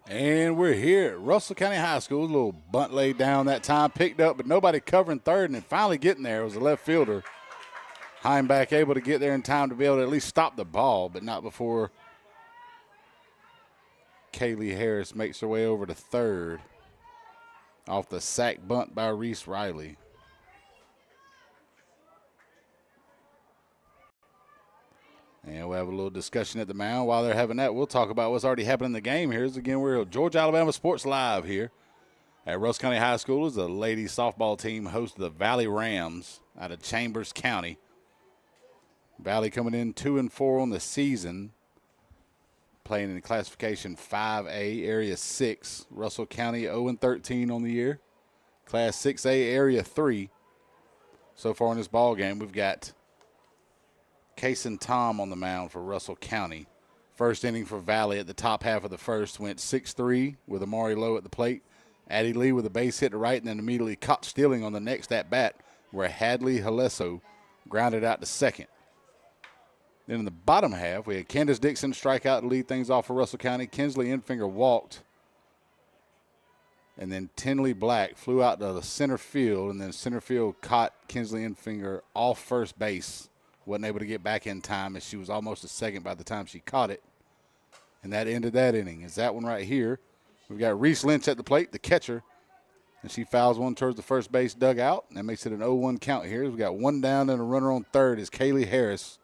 And we're here at Russell County High School. A little bunt laid down that time, picked up, but nobody covering third, and then finally getting there was the left fielder. Heimbach able to get there in time to be able to at least stop the ball, but not before Kaylee Harris makes her way over to third off the sack bunt by Reese Riley. And we'll have a little discussion at the mound. While they're having that, we'll talk about what's already happened in the game here. Again, we're at Georgia Alabama Sports Live here at Russell County High School. As the ladies softball team hosts the Valley Rams out of Chambers County. Valley coming in 2-4 on the season, playing in classification 5A, Area 6. Russell County 0-13 on the year. Class 6A, Area 3. So far in this ball game, we've got Kason Tom on the mound for Russell County. First inning for Valley at the top half of the first went 6-3 with Amari Lowe at the plate. Addie Lee with a base hit to right and then immediately caught stealing on the next at-bat where Hadley Haleso grounded out to second. Then in the bottom half, we had Candace Dixon strike out to lead things off for Russell County. Kinsley Enfinger walked. And then Tinley Black flew out to the center field, and then center field caught Kinsley Enfinger off first base. Wasn't able to get back in time as she was almost a second by the time she caught it. And that ended that inning. Is that one right here. We've got Reese Lynch at the plate, the catcher. And she fouls one towards the first base dugout. That makes it an 0-1 count here. We've got one down and a runner on third is Kaylee Harris.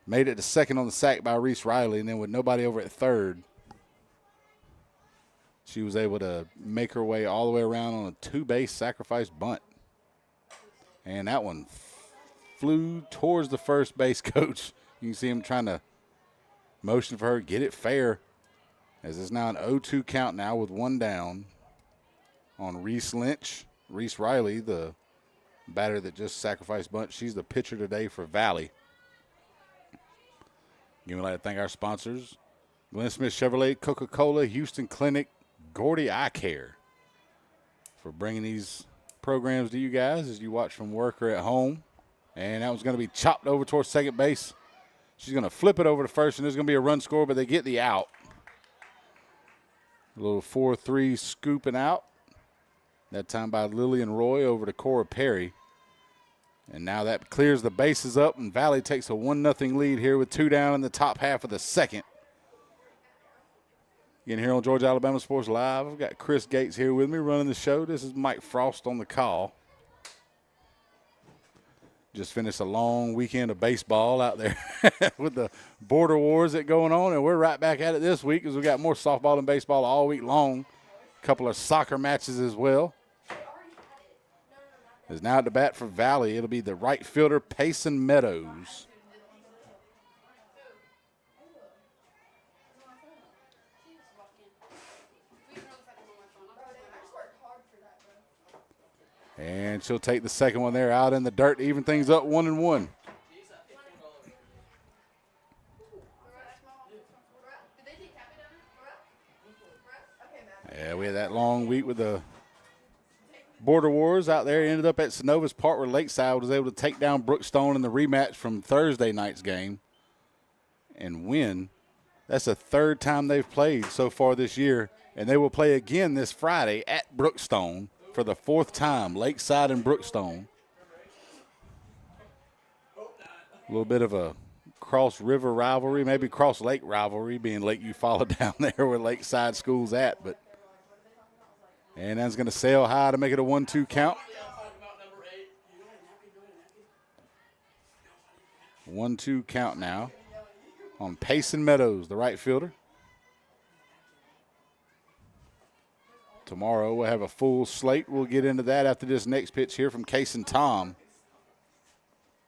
Made it to second on the sack by Reese Riley. And then with nobody over at third, she was able to make her way all the way around on a two-base sacrifice bunt. And that one flew towards the first base coach. You can see him trying to motion for her, get it fair, as it's now an 0-2 count now with one down on Reese Lynch. Reese Riley, the batter that just sacrificed bunt, she's the pitcher today for Valley. Again, we'd like to thank our sponsors, Glenn Smith Chevrolet, Coca-Cola, Houston Clinic, Gordy Eye Care, for bringing these programs to you guys as you watch from work or at home. And that was going to be chopped over towards second base. She's going to flip it over to first, and there's going to be a run score, but they get the out. A little 4-3 scooping out. That time by Lillian Roy over to Cora Perry. And now that clears the bases up, and Valley takes a 1-0 lead here with two down in the top half of the second. Again, here on Georgia Alabama Sports Live, I've got Chris Gates here with me running the show. This is Mike Frost on the call. Just finished a long weekend of baseball out there with the border wars that going on, and we're right back at it this week as we got more softball and baseball all week long. A couple of soccer matches as well. Is now at the bat for Valley. It'll be the right fielder, Payson Meadows. And she'll take the second one there out in the dirt to even things up 1-1. Yeah, we had that long week with the border wars out there. Ended up at Synovus Park where Lakeside was able to take down Brookstone in the rematch from Thursday night's game and win. That's the third time they've played so far this year, and they will play again this Friday at Brookstone for the fourth time, Lakeside and Brookstone. A little bit of a cross-river rivalry, maybe cross-lake rivalry, being Lakeview followed down there where Lakeside School's at. And that's going to sail high to make it a 1-2 count. 1-2 count now on Payson Meadows, the right fielder. Tomorrow we'll have a full slate. We'll get into that after this next pitch here from Kason Tom.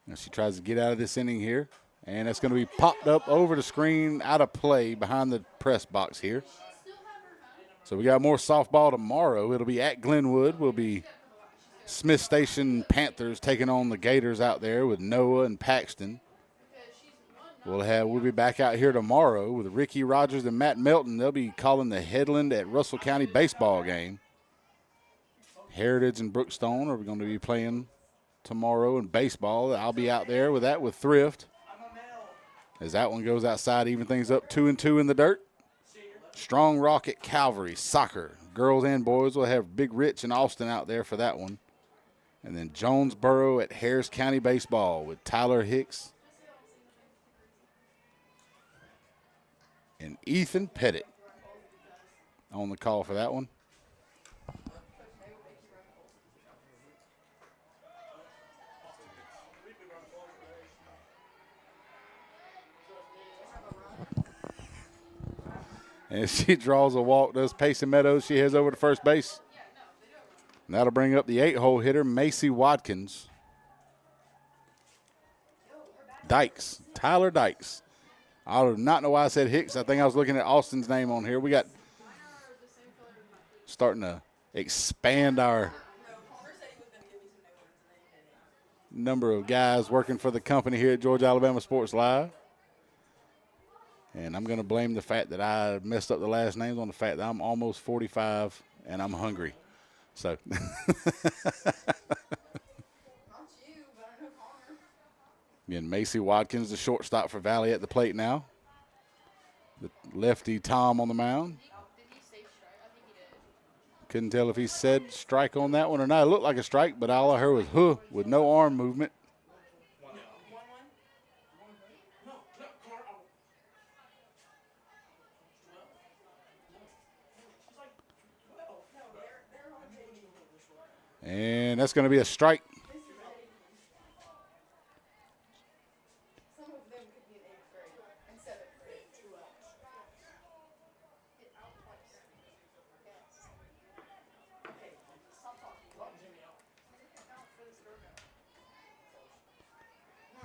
Now she tries to get out of this inning here. And that's going to be popped up over the screen, out of play behind the press box here. So we got more softball tomorrow. It'll be at Glenwood. We'll be Smith Station Panthers taking on the Gators out there with Noah and Paxton. We'll be back out here tomorrow with Ricky Rogers and Matt Melton. They'll be calling the Headland at Russell County baseball game. Heritage and Brookstone are going to be playing tomorrow in baseball. I'll be out there with that with Thrift. As that one goes outside, even things up 2-2 in the dirt. Strong Rock at Calvary soccer. Girls and boys will have Big Rich and Austin out there for that one. And then Jonesboro at Harris County baseball with Tyler Hicks and Ethan Pettit on the call for that one. And she draws a walk, does Payson Meadows. She heads over to first base. And that'll bring up the 8-hole hitter, Macy Watkins. Dykes, Tyler Dykes. I do not know why I said Hicks. I think I was looking at Austin's name on here. We got starting to expand our number of guys working for the company here at Georgia Alabama Sports Live. And I'm going to blame the fact that I messed up the last names on the fact that I'm almost 45 and I'm hungry. So. Again, Macy Watkins, the shortstop for Valley at the plate now. The lefty Tom on the mound. Couldn't tell if he said strike on that one or not. It looked like a strike, but all I heard was huh with no arm movement. And that's going to be a strike.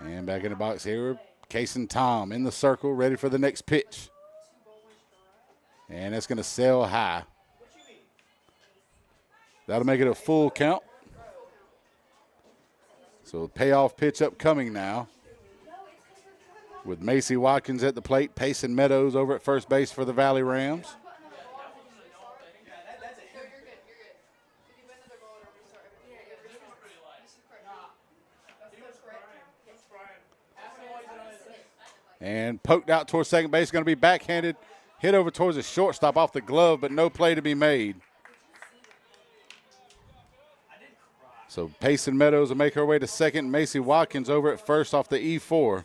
And back in the box here, Case and Tom in the circle, ready for the next pitch. And that's going to sail high. That'll make it a full count. So payoff pitch upcoming now with Macy Watkins at the plate, Payson Meadows over at first base for the Valley Rams. And poked out towards second base, going to be backhanded, hit over towards the shortstop off the glove, but no play to be made. So Payson Meadows will make her way to second. Macy Watkins over at first off the E4.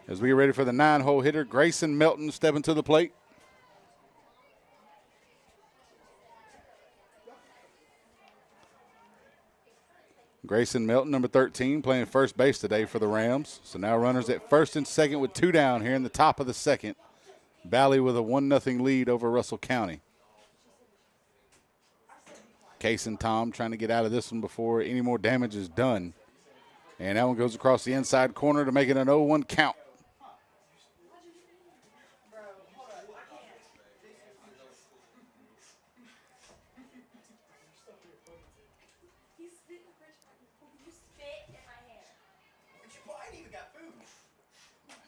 As we get ready for the 9-hole hitter, Grayson Melton stepping to the plate. Grayson Melton, number 13, playing first base today for the Rams. So now runners at first and second with 2 down here in the top of the second. Valley with a 1-0 lead over Russell County. Case and Tom trying to get out of this one before any more damage is done. And that one goes across the inside corner to make it an 0-1 count.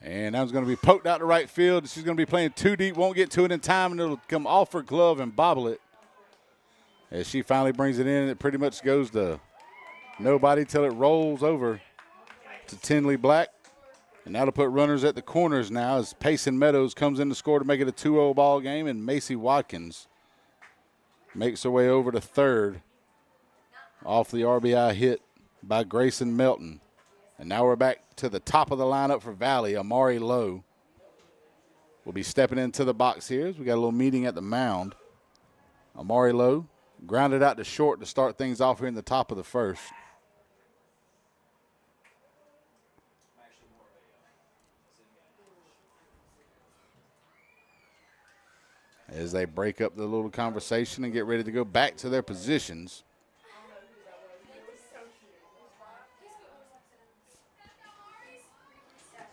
And that one's going to be poked out to right field. She's going to be playing too deep, won't get to it in time, and it'll come off her glove and bobble it. As she finally brings it in, it pretty much goes to nobody till it rolls over to Tinley Black. And that'll put runners at the corners now as Payson Meadows comes in to score to make it a 2-0 ball game, and Macy Watkins makes her way over to third off the RBI hit by Grayson Melton. And now we're back to the top of the lineup for Valley. Amari Lowe will be stepping into the box here as we got a little meeting at the mound. Amari Lowe grounded out to short to start things off here in the top of the first. As they break up the little conversation and get ready to go back to their positions.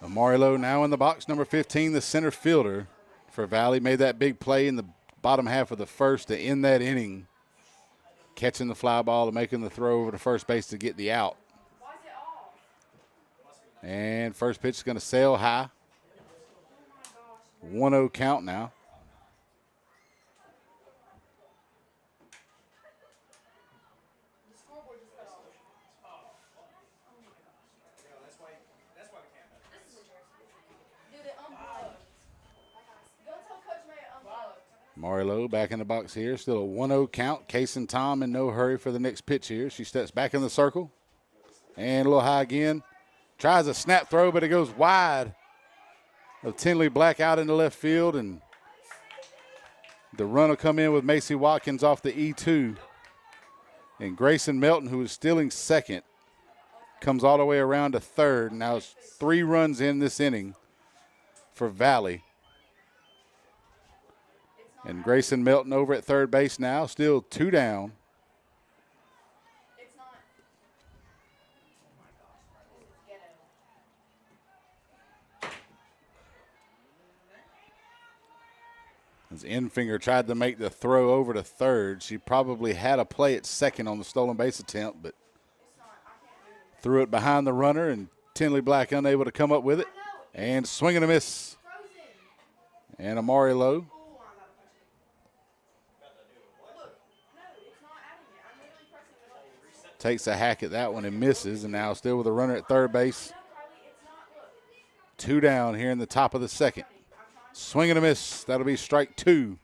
Amari Lowe now in the box, number 15, the center fielder for Valley. Made that big play in the bottom half of the first to end that inning, catching the fly ball and making the throw over to first base to get the out. And first pitch is going to sail high. 1-0 count now. Marlowe back in the box here. Still a 1-0 count. Case and Tom in no hurry for the next pitch here. She steps back in the circle. And a little high again. Tries a snap throw, but it goes wide of Tinley Black out in the left field. And the run will come in with Macy Watkins off the E2. And Grayson Melton, who is stealing second, comes all the way around to third. Now it's 3 runs in this inning for Valley. And Grayson Melton over at third base now, still 2 down. As Enfinger tried to make the throw over to third, she probably had a play at second on the stolen base attempt, but threw it behind the runner, and Tinley Black unable to come up with it. And swing and a miss. And Amari Lowe takes a hack at that one and misses, and now still with a runner at third base. 2 down here in the top of the second. Swing and a miss. That'll be strike 2.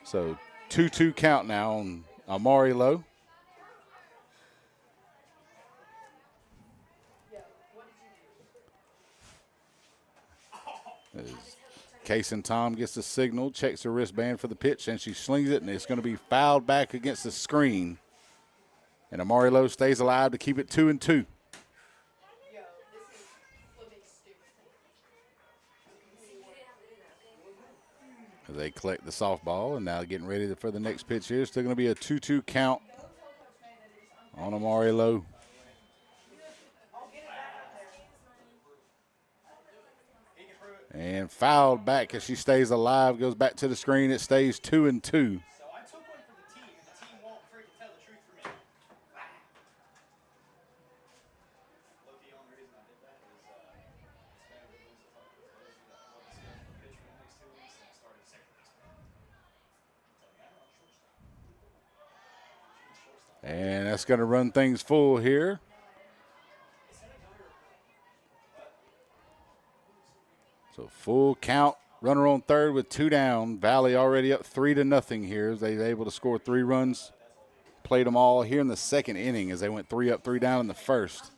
So 2-2 count now on Amari Lowe. As Case and Tom gets the signal, checks her wristband for the pitch, and she slings it, and it's going to be fouled back against the screen. And Amari Lowe stays alive to keep it 2-2. As they collect the softball, and now getting ready for the next pitch here. Still going to be a 2-2 count on Amari Lowe. And fouled back as she stays alive, goes back to the screen. It stays 2-2. And that's going to run things full here. So full count, runner on third with 2 down. Valley already up 3-0 here as they're able to score 3 runs. Played them all here in the second inning as they went 3 up, 3 down in the first.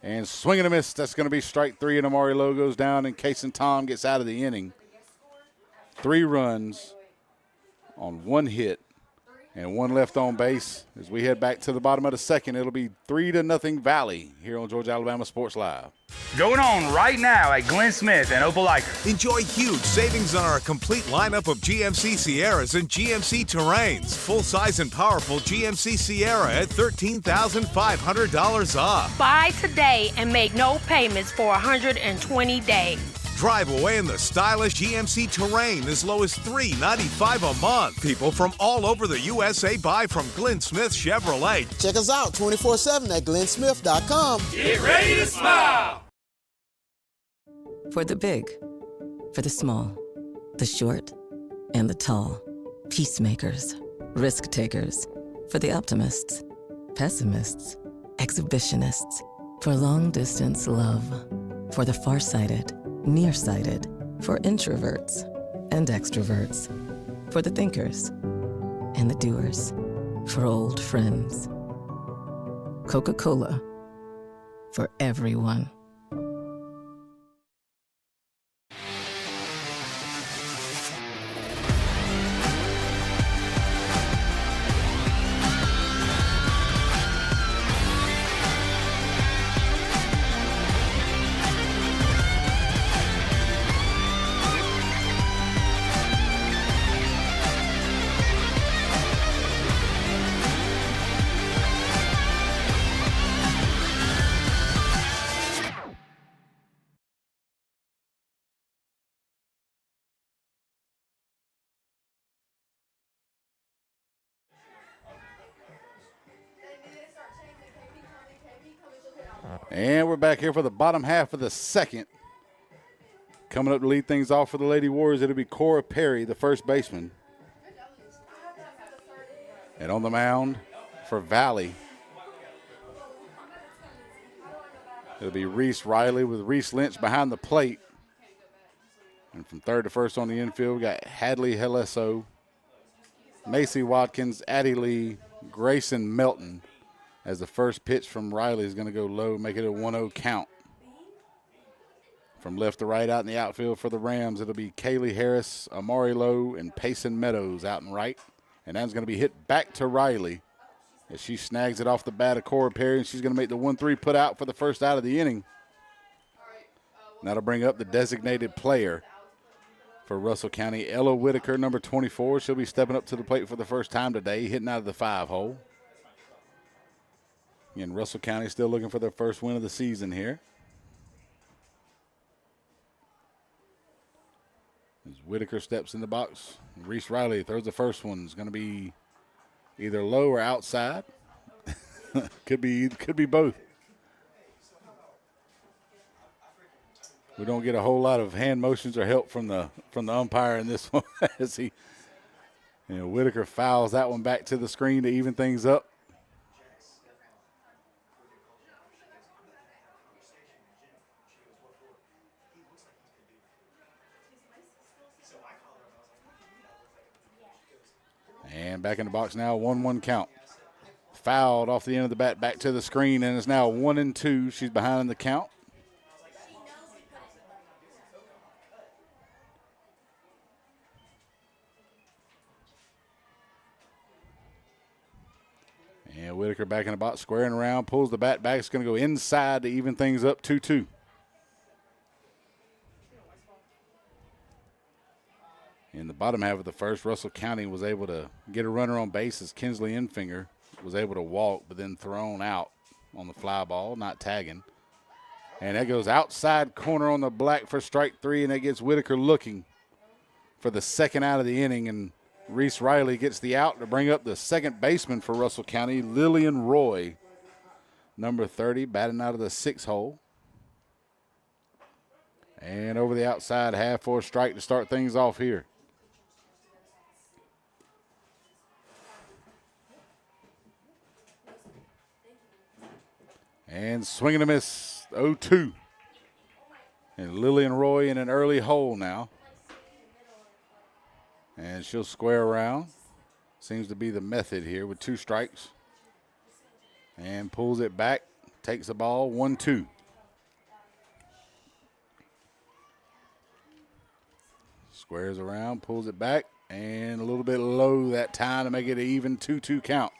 And swing and a miss. That's going to be strike 3, and Amari Lowe goes down, and Case and Tom gets out of the inning. 3 runs on 1 hit. And 1 left on base. As we head back to the bottom of the second, it'll be 3-0 Valley here on Georgia Alabama Sports Live. Going on right now at Glenn Smith and Opelika. Enjoy huge savings on our complete lineup of GMC Sierras and GMC Terrains. Full-size and powerful GMC Sierra at $13,500 off. Buy today and make no payments for 120 days. Drive away in the stylish GMC Terrain as low as $395 a month. People from all over the USA buy from Glenn Smith Chevrolet. Check us out 24/7 at glennsmith.com. Get ready to smile. For the big, for the small, the short, and the tall. Peacemakers, risk takers. For the optimists, pessimists, exhibitionists. For long distance love. For the farsighted, nearsighted, for introverts and extroverts, for the thinkers and the doers, for old friends. Coca-Cola, for everyone. And we're back here for the bottom half of the second. Coming up to lead things off for the Lady Warriors, it'll be Cora Perry, the first baseman. And on the mound for Valley, it'll be Reese Riley with Reese Lynch behind the plate. And from third to first on the infield, we got Hadley Heleso, Macy Watkins, Addie Lee, Grayson Melton. As the first pitch from Riley is going to go low, make it a 1-0 count. From left to right out in the outfield for the Rams, it'll be Kaylee Harris, Amari Lowe, and Payson Meadows out and right. And that's going to be hit back to Riley as she snags it off the bat of Cora Perry, and she's going to make the 1-3 put out for the first out of the inning. And that'll bring up the designated player for Russell County, Ella Whitaker, number 24. She'll be stepping up to the plate for the first time today, hitting out of the 5-hole. Again, Russell County still looking for their first win of the season here. As Whitaker steps in the box, Reese Riley throws the first one. It's going to be either low or outside. could be both. We don't get a whole lot of hand motions or help from the umpire in this one as Whitaker fouls that one back to the screen to even things up. And back in the box now, 1-1 count. Fouled off the end of the bat back to the screen, and it's now 1-2. She's behind in the count. And Whitaker back in the box, squaring around, pulls the bat back. It's going to go inside to even things up 2-2. In the bottom half of the first, Russell County was able to get a runner on base as Kinsley Enfinger was able to walk, but then thrown out on the fly ball, not tagging. And that goes outside corner on the black for strike 3, and that gets Whitaker looking for the second out of the inning. And Reese Riley gets the out to bring up the second baseman for Russell County, Lillian Roy, number 30, batting out of the 6-hole. And over the outside half for a strike to start things off here. And swing and a miss, 0-2. And Lillian Roy in an early hole now. And she'll square around. Seems to be the method here with 2 strikes. And pulls it back, takes the ball, 1-2. Squares around, pulls it back, and a little bit low that time to make it an even 2-2 count.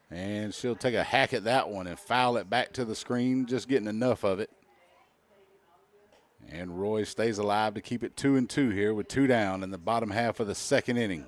And she'll take a hack at that one and foul it back to the screen, just getting enough of it. And Roy stays alive to keep it 2-2 here with 2 down in the bottom half of the second inning.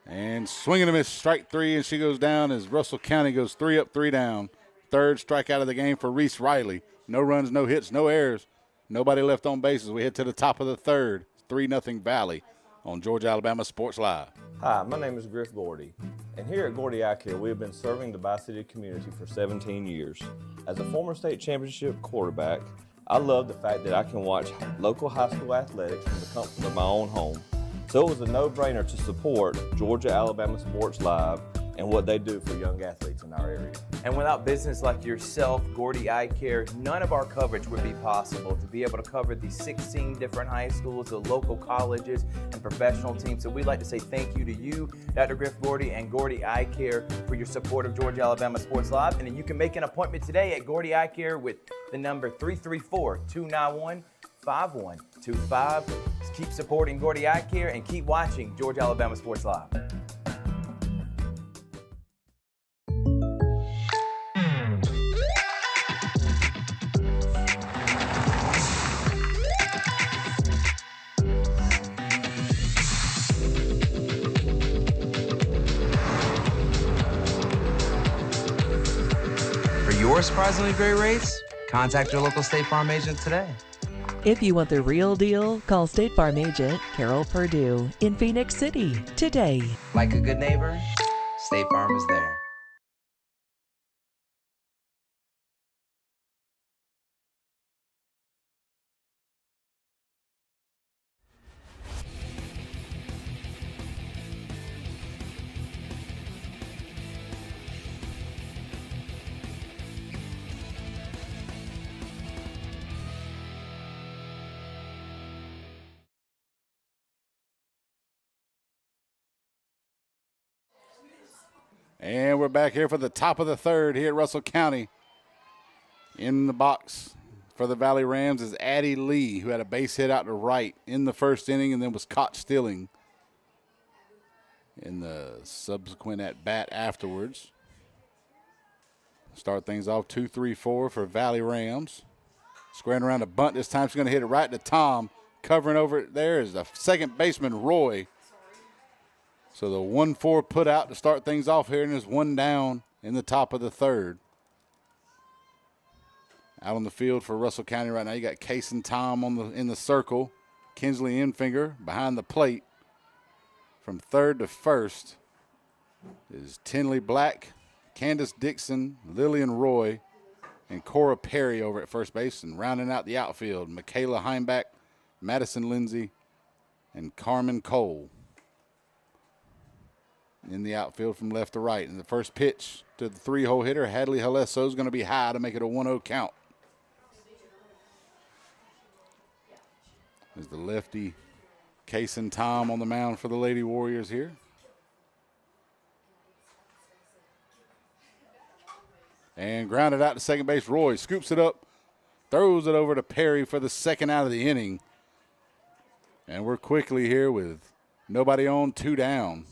And swing and a miss, strike 3, and she goes down as Russell County goes 3 up, 3 down. Third strikeout of the game for Reese Riley. No runs, no hits, no errors. Nobody left on bases. We head to the top of the third. 3-0 Valley on Georgia Alabama Sports Live. Hi, my name is Griff Gordy, and here at Gordy Eye Care, we have been serving the Bi-City community for 17 years. As a former state championship quarterback, I love the fact that I can watch local high school athletics from the comfort of my own home. So it was a no-brainer to support Georgia Alabama Sports Live and what they do for young athletes in our area. And without business like yourself, Gordy Eye Care, none of our coverage would be possible to be able to cover the 16 different high schools, the local colleges, and professional teams. So we'd like to say thank you to you, Dr. Griff Gordy and Gordy Eye Care, for your support of Georgia Alabama Sports Live. And then you can make an appointment today at Gordy Eye Care with the number 334-291-5125. Keep supporting Gordy Eye Care and keep watching Georgia Alabama Sports Live. For your surprisingly great rates, contact your local State Farm agent today. If you want the real deal, call State Farm agent Carol Purdue in Phoenix City today. Like a good neighbor, State Farm is there. And we're back here for the top of the third here at Russell County. In the box for the Valley Rams is Addie Lee, who had a base hit out to right in the first inning and then was caught stealing in the subsequent at-bat afterwards. Start things off 2-3-4 for Valley Rams. Squaring around a bunt this time. She's going to hit it right to Tom. Covering over it there is the second baseman, Roy. So the 1-4 put out to start things off here, and there's one down in the top of the third. Out on the field for Russell County right now, you got Case and Tom in the circle. Kinsley Enfinger behind the plate. From third to first is Tinley Black, Candace Dixon, Lillian Roy, and Cora Perry over at first base. And rounding out the outfield, Michaela Heimbach, Madison Lindsay, and Carmen Cole. In the outfield from left to right. And the first pitch to the 3-hole hitter, Hadley Halesso, is going to be high to make it a 1-0 count. There's the lefty Case and Tom on the mound for the Lady Warriors here. And grounded out to second base. Roy scoops it up, throws it over to Perry for the second out of the inning. And we're quickly here with nobody on, 2 down.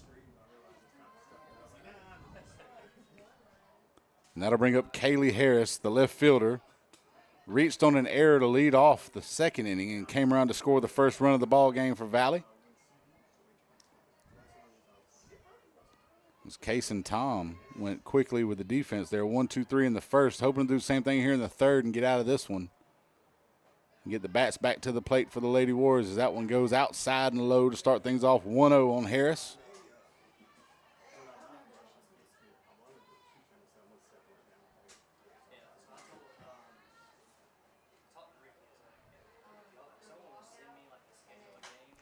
And that'll bring up Kaylee Harris, the left fielder. Reached on an error to lead off the second inning and came around to score the first run of the ball game for Valley. As Case and Tom went quickly with the defense there, 1-2-3 in the first, hoping to do the same thing here in the third and get out of this one. And get the bats back to the plate for the Lady Warriors as that one goes outside and low to start things off. 1-0 on Harris.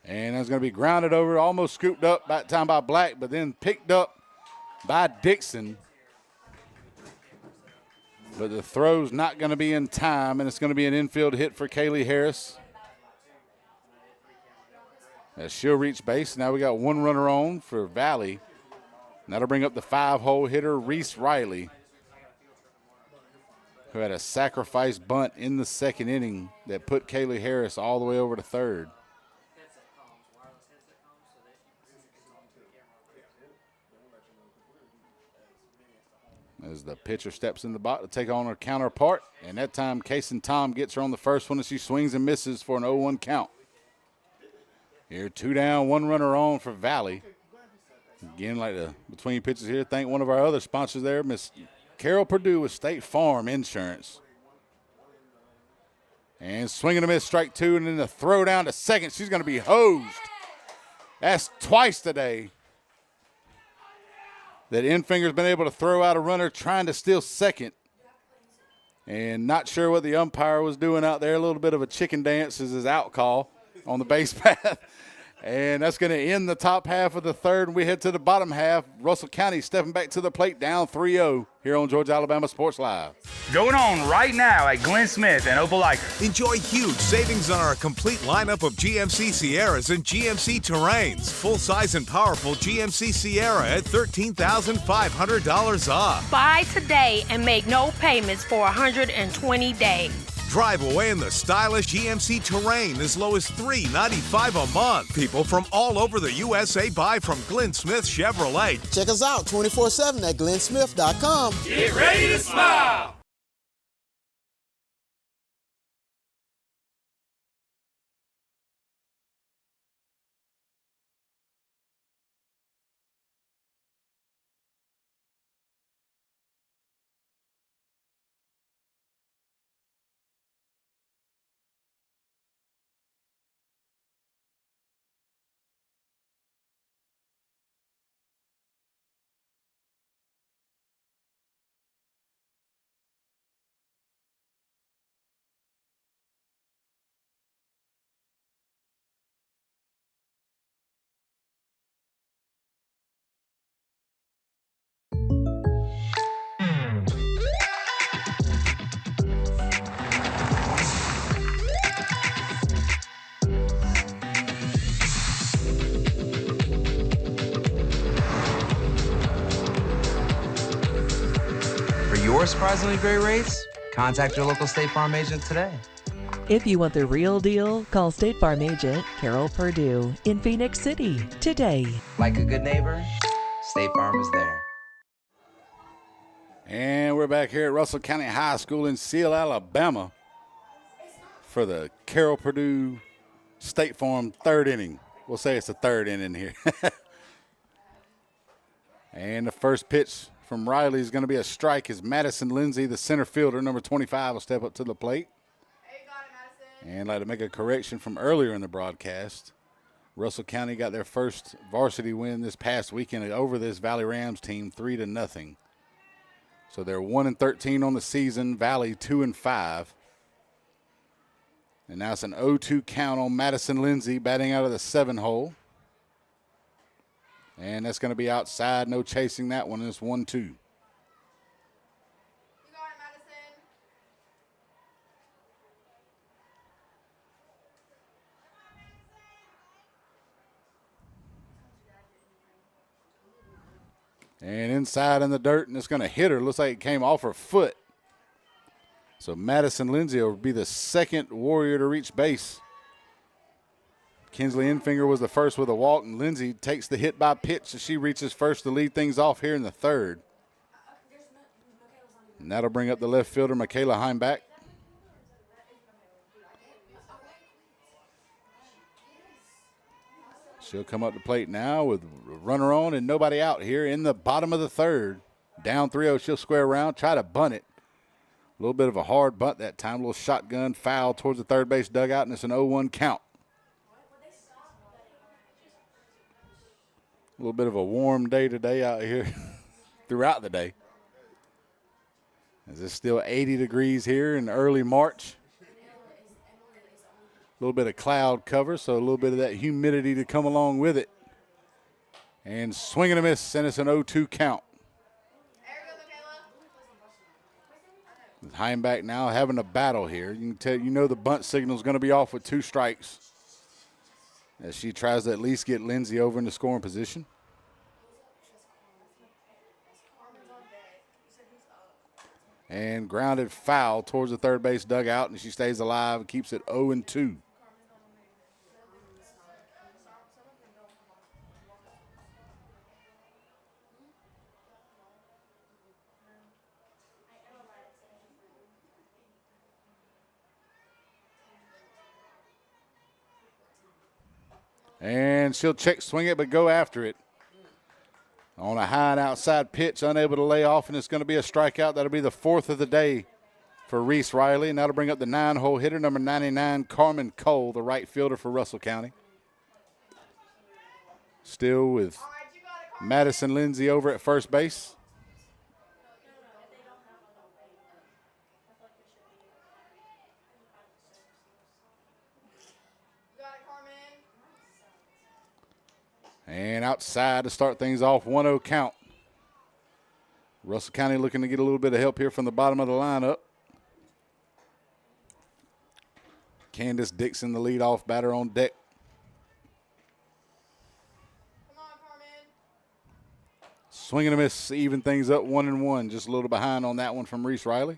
And that's going to be grounded over, almost scooped up by time by Black, but then picked up by Dixon. But the throw's not going to be in time, and it's going to be an infield hit for Kaylee Harris. As she'll reach base. Now we got one runner on for Valley. And that'll bring up the 5-hole hitter, Reese Riley, who had a sacrifice bunt in the second inning that put Kaylee Harris all the way over to third. As the pitcher steps in the box to take on her counterpart. And that time, Case and Tom gets her on the first one, and she swings and misses for an 0-1 count. Here, 2 down, 1 runner on for Valley. Again, like the between pitches here, thank one of our other sponsors there, Miss Carol Purdue with State Farm Insurance. And swinging a miss, strike 2, and then the throw down to second. She's going to be hosed. That's twice today that Enfinger's been able to throw out a runner trying to steal second. And not sure what the umpire was doing out there. A little bit of a chicken dance is his out call on the base path. And that's going to end the top half of the third. And we head to the bottom half. Russell County stepping back to the plate, down 3-0 here on Georgia Alabama Sports Live. Going on right now at Glenn Smith and Opelika. Enjoy huge savings on our complete lineup of GMC Sierras and GMC Terrains. Full-size and powerful GMC Sierra at $13,500 off. Buy today and make no payments for 120 days. Drive away in the stylish GMC Terrain as low as $395 a month. People from all over the USA buy from Glenn Smith Chevrolet. Check us out 24/7 at glennsmith.com. Get ready to smile. or surprisingly great rates, contact your local State Farm agent today. If you want the real deal, call State Farm agent Carol Purdue in Phoenix City today. Like a good neighbor, State Farm is there. And we're back here at Russell County High School in Seal, Alabama for the Carol Purdue State Farm third inning. We'll say it's the third inning here. And the first pitch from Riley is going to be a strike as Madison Lindsay, the center fielder, number 25, will step up to the plate. And I'd like to make a correction from earlier in the broadcast. Russell County got their first varsity win this past weekend over this Valley Rams team, 3-0. So they're 1-13 on the season. Valley 2-5. And now it's an 0-2 count on Madison Lindsay batting out of the 7-hole. And that's going to be outside. No chasing that one. It's 1-2. And inside in the dirt, and it's going to hit her. Looks like it came off her foot. So Madison Lindsay will be the second Warrior to reach base. Kinsley Enfinger was the first with a walk, and Lindsay takes the hit by pitch as she reaches first to lead things off here in the third. And that'll bring up the left fielder, Michaela Heimbach. She'll come up to plate now with a runner on and nobody out here in the bottom of the third. Down 3-0, she'll square around, try to bunt it. A little bit of a hard bunt that time, a little shotgun foul towards the third base dugout, and it's an 0-1 count. A little bit of a warm day today out here throughout the day. As it's still 80 degrees here in early March. A little bit of cloud cover, so a little bit of that humidity to come along with it. And swing and a miss, and it's an 0-2 count. With Heimbach now having a battle here. You can tell, you know the bunt signal is going to be off with 2 strikes. As she tries to at least get Lindsay over into scoring position. And grounded foul towards the third base dugout, and she stays alive and keeps it 0-2. And she'll check swing it, but go after it. On a high and outside pitch, unable to lay off, and it's going to be a strikeout. That'll be the 4th of the day for Reese Riley, and that'll bring up the 9-hole hitter, number 99, Carmen Cole, the right fielder for Russell County. Still with Madison Lindsay over at first base. And outside to start things off, 1-0 count. Russell County looking to get a little bit of help here from the bottom of the lineup. Candace Dixon, the leadoff batter, on deck. Come on, Carmen. Swing and a miss, even things up 1-1. Just a little behind on that one from Reese Riley.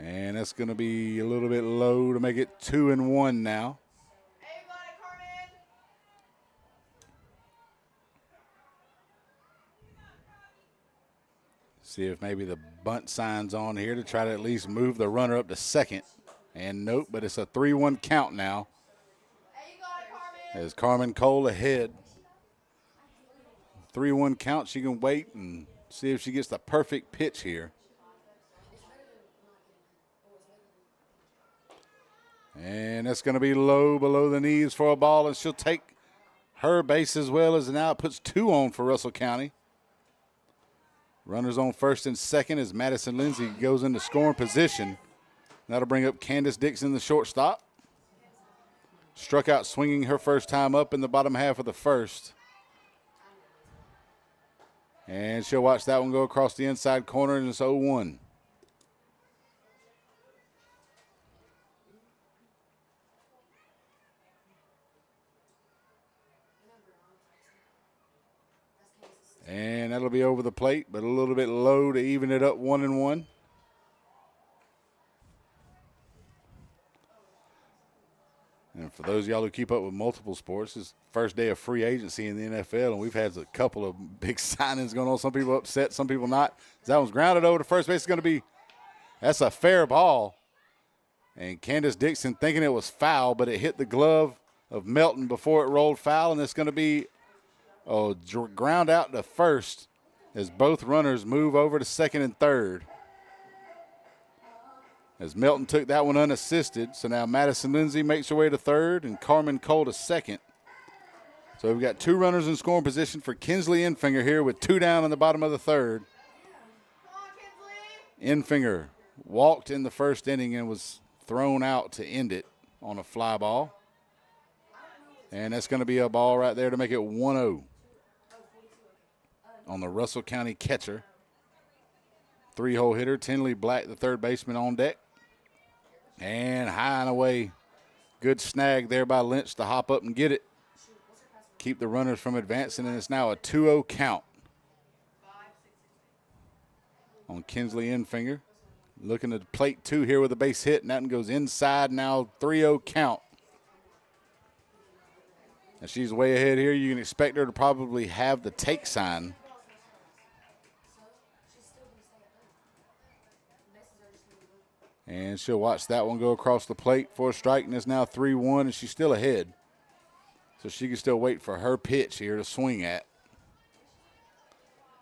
And that's going to be a little bit low to make it 2-1 now. See if maybe the bunt sign's on here to try to at least move the runner up to second. And nope, but it's a 3-1 count now. As Carmen Cole ahead. 3-1 count, she can wait and see if she gets the perfect pitch here. And that's going to be low below the knees for a ball, and she'll take her base as well, as now it puts 2 on for Russell County. Runners on first and second as Madison Lindsay goes into scoring position. That'll bring up Candace Dixon, the shortstop. Struck out swinging her first time up in the bottom half of the first. And she'll watch that one go across the inside corner, and it's 0-1. And that'll be over the plate, but a little bit low to even it up 1-1. And for those of y'all who keep up with multiple sports, it's first day of free agency in the NFL, and we've had a couple of big signings going on. Some people upset, some people not. That one's grounded over to first base. It's going to be – that's a fair ball. And Candace Dixon thinking it was foul, but it hit the glove of Melton before it rolled foul, and it's going to be ground out to first as both runners move over to second and third. As Melton took that one unassisted. So now Madison Lindsay makes her way to third and Carmen Cole to second. So we've got 2 runners in scoring position for Kinsley Enfinger here with 2 down in the bottom of the third. Enfinger walked in the first inning and was thrown out to end it on a fly ball. And that's going to be a ball right there to make it 1-0 on the Russell County catcher. 3-hole hitter, Tinley Black, the third baseman, on deck. And high and away, good snag there by Lynch to hop up and get it. Keep the runners from advancing, and it's now a 2-0 count on Kinsley Enfinger. Looking at plate 2 here with a base hit, and that one goes inside, now 3-0 count. And she's way ahead here. You can expect her to probably have the take sign. And she'll watch that one go across the plate for a strike, and it's now 3-1, and she's still ahead. So she can still wait for her pitch here to swing at.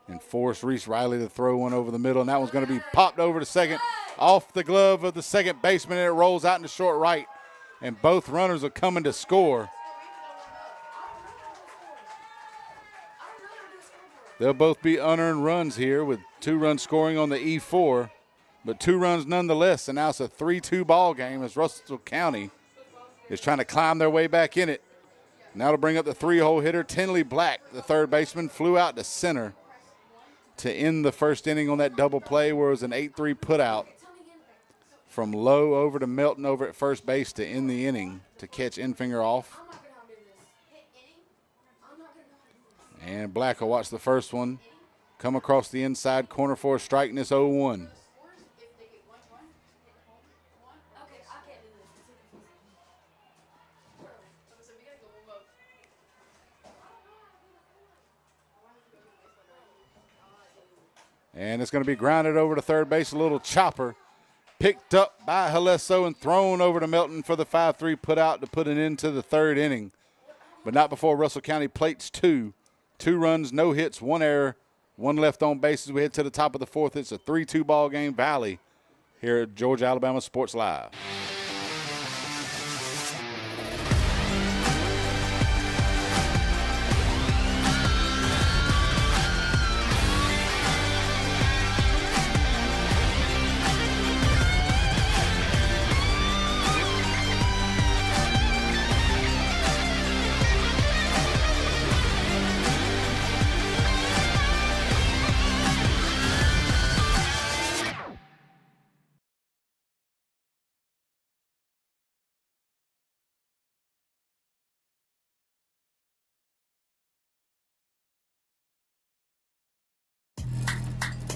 And force Reese Riley to throw one over the middle, and that one's going to be popped over to second, off the glove of the second baseman, and it rolls out into short right. And both runners are coming to score. They'll both be unearned runs here with 2 runs scoring on the E4. But 2 runs nonetheless, and now it's a 3-2 ball game as Russell County is trying to climb their way back in it. Now to bring up the 3-hole hitter, Tinley Black, the third baseman, flew out to center to end the first inning on that double play where it was an 8-3 putout from Lowe over to Melton over at first base to end the inning to catch Enfinger off. And Black will watch the first one come across the inside corner for a strike, and it's 0-1. And it's going to be grounded over to third base, a little chopper. Picked up by Haleso and thrown over to Melton for the 5-3 putout to put it into the third inning. But not before Russell County plates 2. 2 runs, no hits, 1 error, 1 left on base as we head to the top of the 4th. It's a 3-2 ball game. Valley here at Georgia Alabama Sports Live.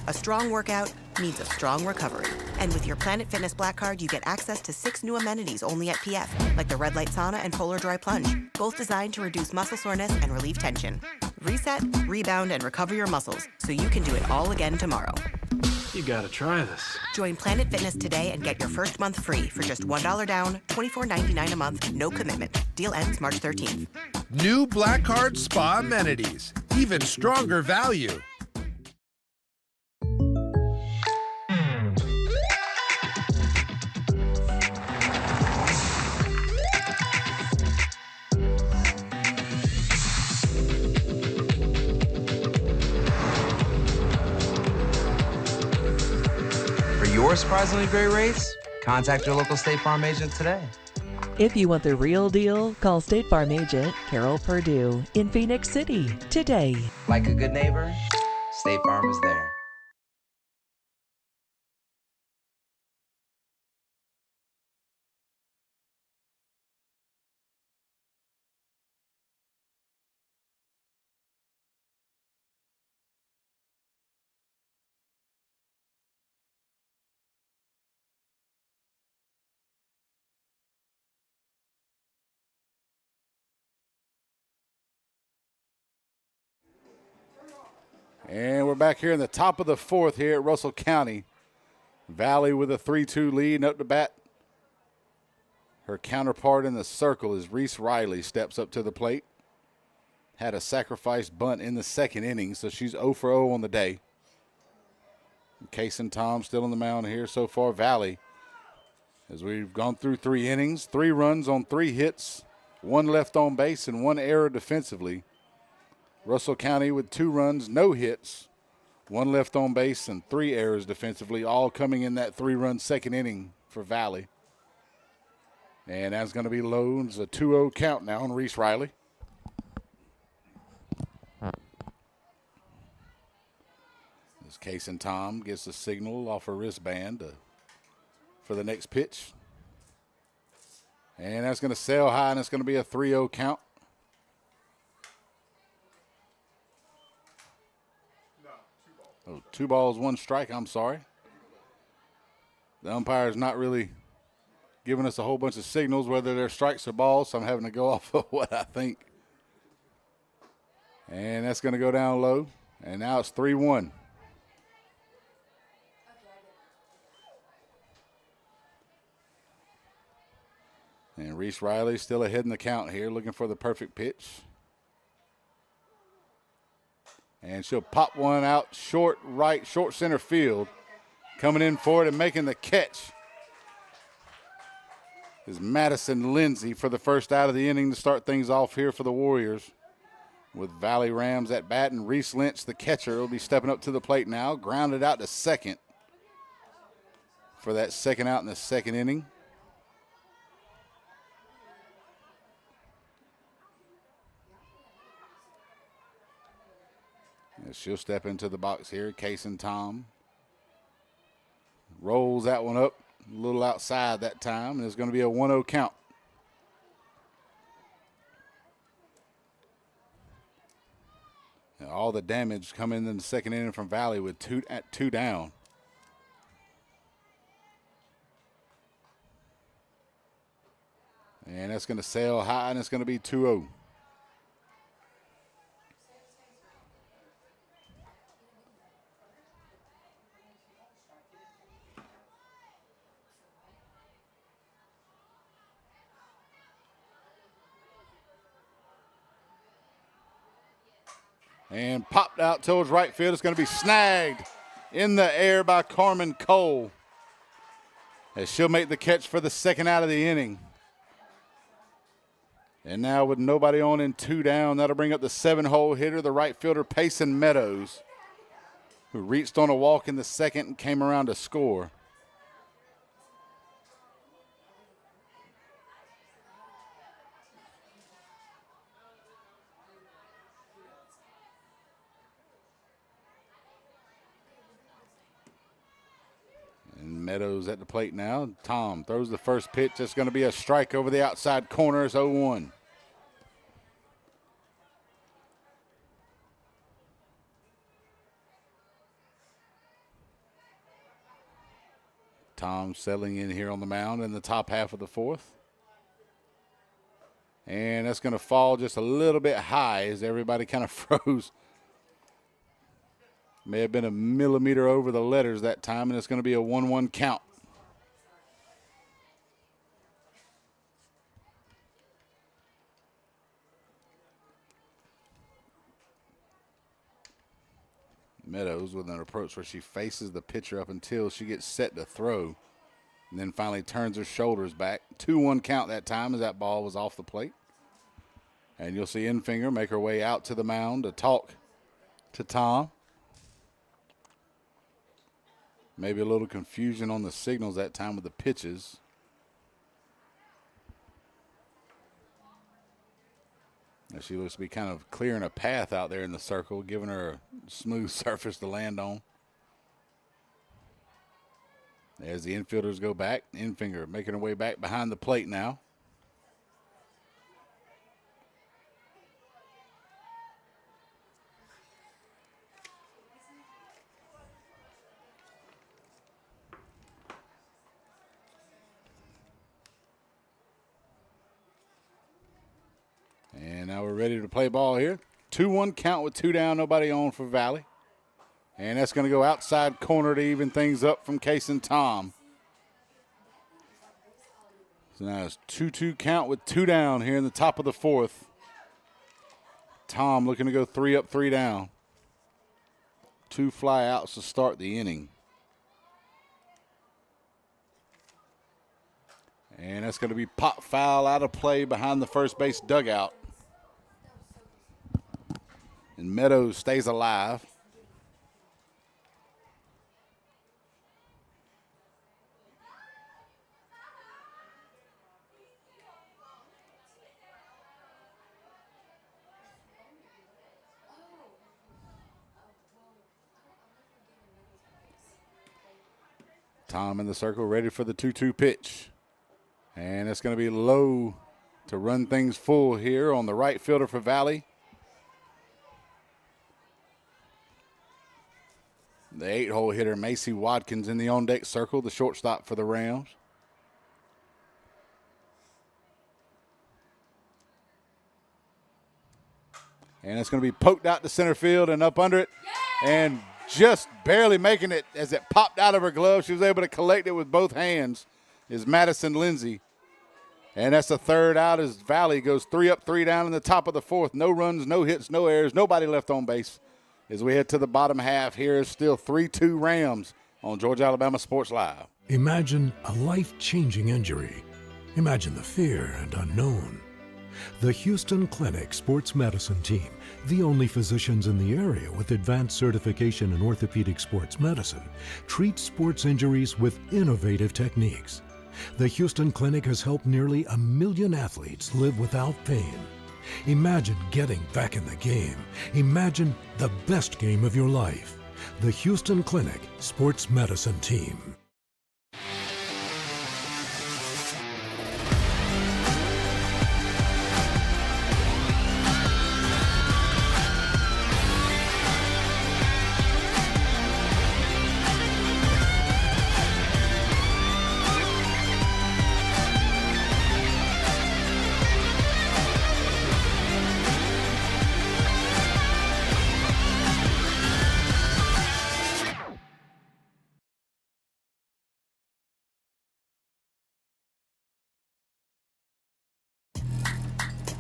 A strong workout needs a strong recovery. And with your Planet Fitness Black Card, you get access to 6 new amenities only at PF, like the Red Light Sauna and Polar Dry Plunge, both designed to reduce muscle soreness and relieve tension. Reset, rebound, and recover your muscles so you can do it all again tomorrow. You gotta try this. Join Planet Fitness today and get your first month free for just $1 down, $24.99 a month, no commitment. Deal ends March 13th. New Black Card Spa amenities. Even stronger value. Your surprisingly great rates? Contact your local State Farm agent today. If you want the real deal, call State Farm agent Carol Purdue in Phoenix City today. Like a good neighbor, State Farm is there. And we're back here in the top of the fourth here at Russell County. Valley with a 3-2 lead and up to bat. Her counterpart in the circle is Reese Riley, steps up to the plate. Had a sacrifice bunt in the second inning, so she's 0 for 0 on the day. Case and Tom still on the mound here so far. Valley, as we've gone through 3 innings, 3 runs on 3 hits, 1 left on base, and 1 error defensively. Russell County with 2 runs, no hits, 1 left on base, and 3 errors defensively, all coming in that 3-run second inning for Valley. And that's going to be low. It's a 2-0 count now on Reese Riley. As Case and Tom gets the signal off her wristband for the next pitch. And that's going to sail high, and it's going to be a 3-0 count. Oh, 2 balls, 1 strike, I'm sorry. The umpire's not really giving us a whole bunch of signals, whether they're strikes or balls, so I'm having to go off of what I think. And that's going to go down low, and now it's 3-1. And Reese Riley still ahead in the count here, looking for the perfect pitch. And she'll pop one out short right, short center field. Coming in for it and making the catch is Madison Lindsay for the first out of the inning to start things off here for the Warriors. With Valley Rams at bat, and Reese Lynch, the catcher, will be stepping up to the plate now. Grounded out to second for that second out in the second inning. And she'll step into the box here. Case and Tom rolls that one up a little outside that time, and it's going to be a 1-0 count. And all the damage coming in the second inning from Valley with 2 down. And that's going to sail high, and it's going to be 2-0. And popped out towards right field. It's going to be snagged in the air by Carmen Cole, as she'll make the catch for the second out of the inning. And now with nobody on and 2 down, that'll bring up the 7-hole hitter, the right fielder Payson Meadows, who reached on a walk in the second and came around to score. Meadows at the plate now. Tom throws the first pitch. That's going to be a strike over the outside corner. It's 0-1. Tom settling in here on the mound in the top half of the fourth. And that's going to fall just a little bit high as everybody kind of froze. May have been a millimeter over the letters that time, and it's going to be a 1-1 count. Meadows with an approach where she faces the pitcher up until she gets set to throw, and then finally turns her shoulders back. 2-1 count that time as that ball was off the plate. And you'll see Enfinger make her way out to the mound to talk to Tom. Maybe a little confusion on the signals that time with the pitches. And she looks to be kind of clearing a path out there in the circle, giving her a smooth surface to land on. As the infielders go back, Enfinger making her way back behind the plate now. And now we're ready to play ball here. 2-1 count with 2 down, nobody on for Valley. And that's going to go outside corner to even things up from Case and Tom. So now it's 2-2 count with 2 down here in the top of the 4th. Tom looking to go 3 up, 3 down. 2 fly outs to start the inning. And that's going to be pop foul out of play behind the first base dugout. And Meadows stays alive. Tom in the circle, ready for the 2-2 pitch. And it's going to be low to run things full here on the right fielder for Valley. The 8-hole hitter, Macy Watkins, in the on-deck circle, the shortstop for the Rams. And it's going to be poked out to center field and up under it. And just barely making it as it popped out of her glove. She was able to collect it with both hands is Madison Lindsay. And that's the 3rd out as Valley goes 3 up, 3 down in the top of the 4th. No runs, no hits, no errors, nobody left on base. As we head to the bottom half, here is still 3-2 Rams on Georgia Alabama Sports Live. Imagine a life-changing injury. Imagine the fear and unknown. The Houston Clinic Sports Medicine Team, the only physicians in the area with advanced certification in orthopedic sports medicine, treats sports injuries with innovative techniques. The Houston Clinic has helped nearly 1 million athletes live without pain. Imagine getting back in the game. Imagine the best game of your life. The Houston Clinic Sports Medicine Team.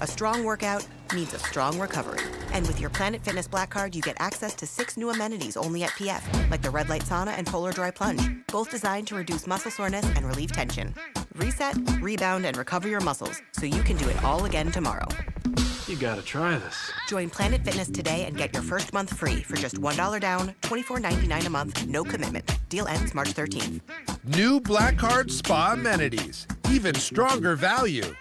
A strong workout means a strong recovery. And with your Planet Fitness Black Card, you get access to 6 new amenities only at PF, like the Red Light Sauna and Polar Dry Plunge, both designed to reduce muscle soreness and relieve tension. Reset, rebound, and recover your muscles so you can do it all again tomorrow. You gotta try this. Join Planet Fitness today and get your first month free for just $1 down, $24.99 a month, no commitment. Deal ends March 13th. New Black Card Spa amenities. Even stronger value.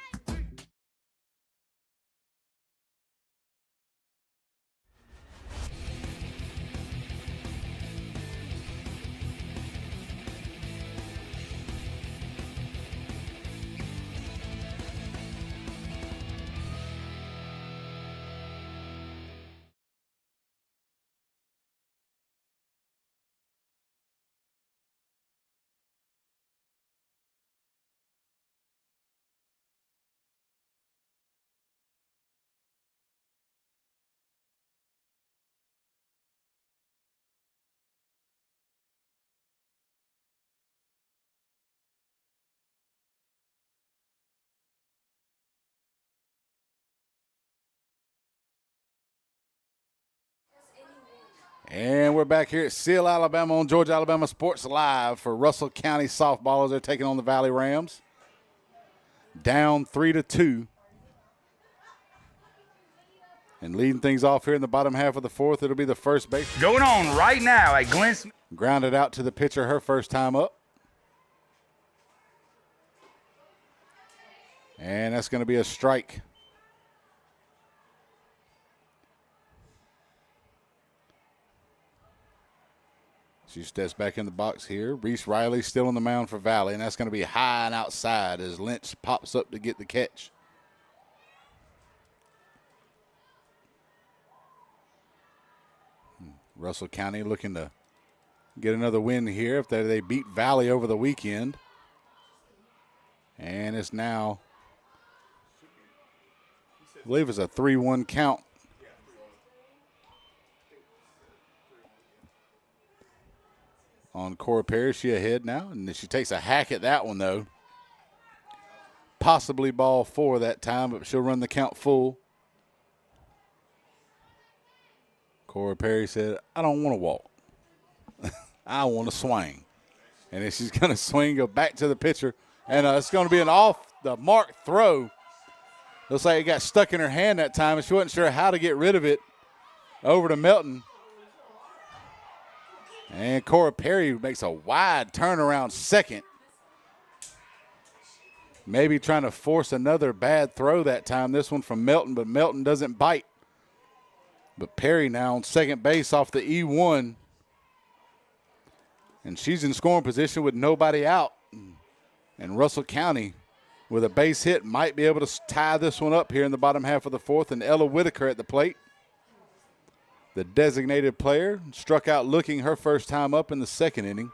And we're back here at Seal, Alabama on Georgia Alabama Sports Live for Russell County softball as they're taking on the Valley Rams. Down 3-2. And leading things off here in the bottom half of the 4th, it'll be the first base. Going on right now at Glenn Smith. Grounded out to the pitcher her first time up. And that's going to be a strike. She steps back in the box here. Reese Riley still on the mound for Valley, and that's going to be high and outside as Lynch pops up to get the catch. Russell County looking to get another win here if they beat Valley over the weekend. And it's now, I believe it's a 3-1 count. on Cora Perry. She ahead now, and she takes a hack at that one, though. Possibly ball 4 that time, but she'll run the count full. Cora Perry said, I don't want to walk. I want to swing. And then she's going to swing, go back to the pitcher, and it's going to be an off-the-mark throw. Looks like it got stuck in her hand that time, and she wasn't sure how to get rid of it. Over to Melton. And Cora Perry makes a wide turnaround second. Maybe trying to force another bad throw that time, this one from Melton, but Melton doesn't bite. But Perry now on second base off the E1. And she's in scoring position with nobody out. And Russell County, with a base hit, might be able to tie this one up here in the bottom half of the 4th. And Ella Whitaker at the plate. The designated player struck out looking her first time up in the 2nd inning.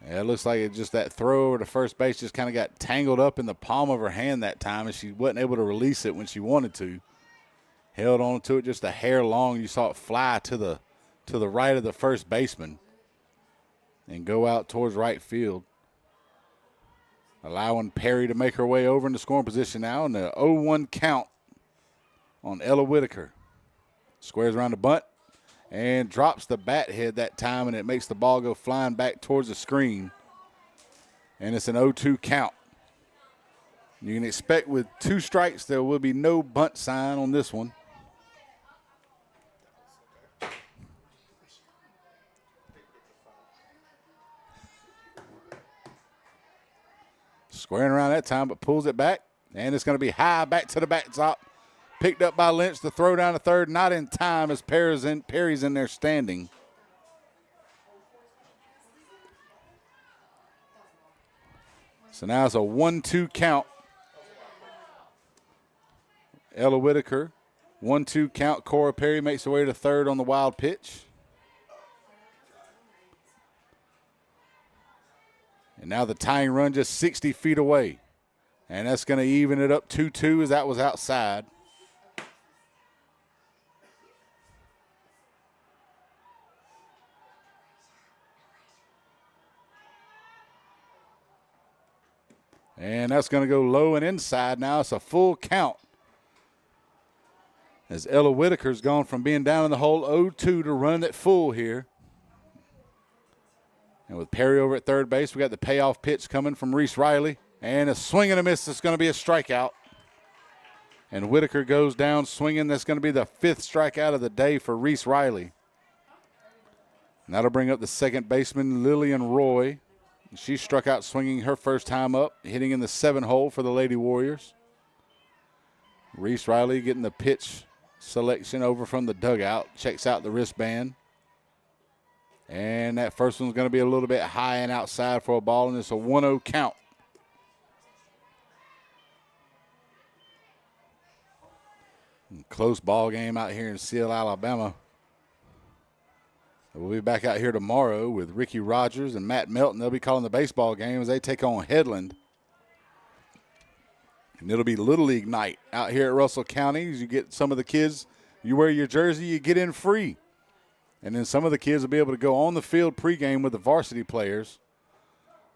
Yeah, it looks like it just that throw over to first base just kind of got tangled up in the palm of her hand that time, and she wasn't able to release it when she wanted to. Held on to it just a hair long. You saw it fly to the right of the first baseman and go out towards right field. Allowing Perry to make her way over into scoring position now, and the 0-1 count on Ella Whitaker. Squares around the bunt and drops the bat head that time, and it makes the ball go flying back towards the screen. And it's an 0-2 count. You can expect with 2 strikes there will be no bunt sign on this one. Squaring around that time, but pulls it back. And it's going to be high back to the backstop. Picked up by Lynch. The throw down to third. Not in time as Perry's in there standing. So now it's a 1-2 count. Ella Whitaker. 1-2 count. Cora Perry makes her way to third on the wild pitch. And now the tying run just 60 feet away. And that's going to even it up 2-2 as that was outside. And that's going to go low and inside now. It's a full count. As Ella Whitaker's gone from being down in the hole 0-2 to run it full here. And with Perry over at third base, we got the payoff pitch coming from Reese Riley. And a swing and a miss. It's going to be a strikeout. And Whitaker goes down swinging. That's going to be the 5th strikeout of the day for Reese Riley. And that'll bring up the second baseman, Lillian Roy. She struck out swinging her first time up, hitting in the 7 hole for the Lady Warriors. Reese Riley getting the pitch selection over from the dugout. Checks out the wristband. And that first one's going to be a little bit high and outside for a ball, and it's a 1-0 count. Close ball game out here in Seal, Alabama. We'll be back out here tomorrow with Ricky Rogers and Matt Melton. They'll be calling the baseball game as they take on Headland. And it'll be Little League night out here at Russell County. You get some of the kids, you wear your jersey, you get in free. And then some of the kids will be able to go on the field pregame with the varsity players.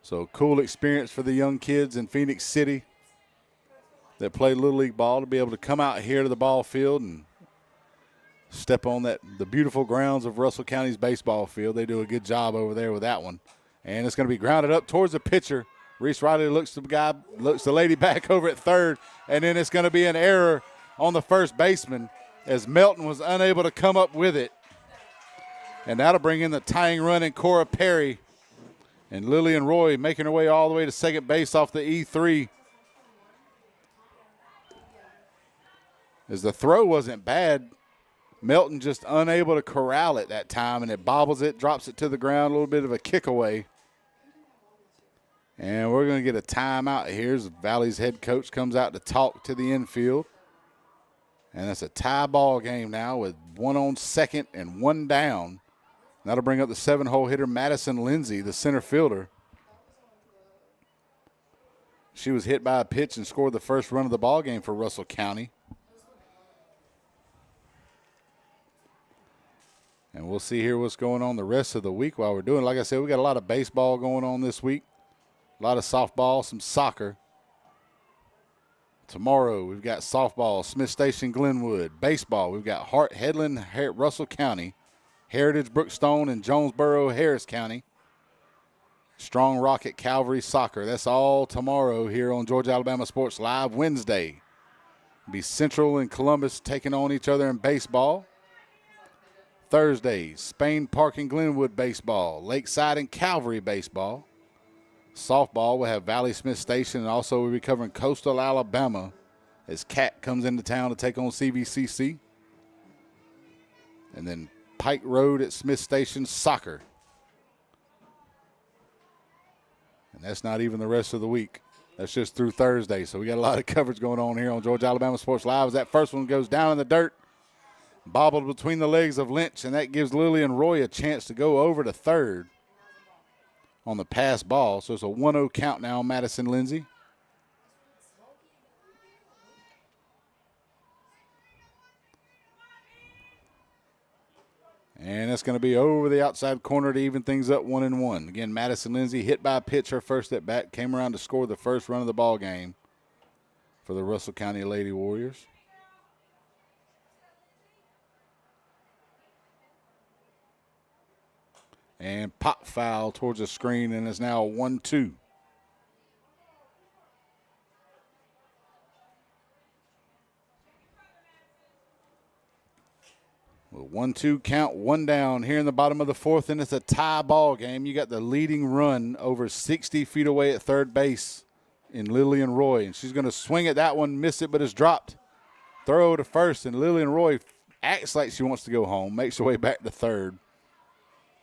So cool experience for the young kids in Phoenix City that play Little League ball to be able to come out here to the ball field and step on the beautiful grounds of Russell County's baseball field. They do a good job over there with that one. And it's going to be grounded up towards the pitcher. Reese Riley looks the lady back over at third, and then it's going to be an error on the first baseman as Melton was unable to come up with it. And that'll bring in the tying run in Cora Perry. And Lillian Roy making her way all the way to second base off the E3. As the throw wasn't bad, Melton just unable to corral it that time, and it bobbles it, drops it to the ground, a little bit of a kick away. And we're going to get a timeout here as Valley's head coach comes out to talk to the infield. And it's a tie ball game now with 1 on second and 1 down. That'll bring up the 7-hole hitter, Madison Lindsay, the center fielder. She was hit by a pitch and scored the first run of the ball game for Russell County. And we'll see here what's going on the rest of the week while we're doing. Like I said, we got a lot of baseball going on this week, a lot of softball, some soccer. Tomorrow we've got softball, Smith Station, Glenwood. Baseball, we've got Hart, Headland, Russell County, Heritage, Brookstone, and Jonesboro, Harris County. Strong Rocket, Calvary, soccer. That's all tomorrow here on Georgia Alabama Sports Live. Wednesday, it'll be Central and Columbus taking on each other in baseball. Thursday, Spain Park and Glenwood baseball, Lakeside and Calvary baseball. Softball, we'll have Valley Smith Station, and also we'll be covering Coastal Alabama as Cat comes into town to take on CVCC. And then Pike Road at Smith Station, soccer. And that's not even the rest of the week. That's just through Thursday. So we got a lot of coverage going on here on Georgia Alabama Sports Live as that first one goes down in the dirt. Bobbled between the legs of Lynch, and that gives Lillian Roy a chance to go over to third on the pass ball. So it's a 1-0 count now on Madison Lindsay. And that's going to be over the outside corner to even things up 1-1. Again, Madison Lindsay hit by a pitch her first at bat, came around to score the first run of the ball game for the Russell County Lady Warriors. And pop foul towards the screen, and it's now 1-2. Well, 1-2 count, one down here in the bottom of the fourth, and it's a tie ball game. You got the leading run over 60 feet away at third base in Lillian Roy, and she's going to swing at that one, miss it, but it's dropped. Throw to first, and Lillian Roy acts like she wants to go home, makes her way back to third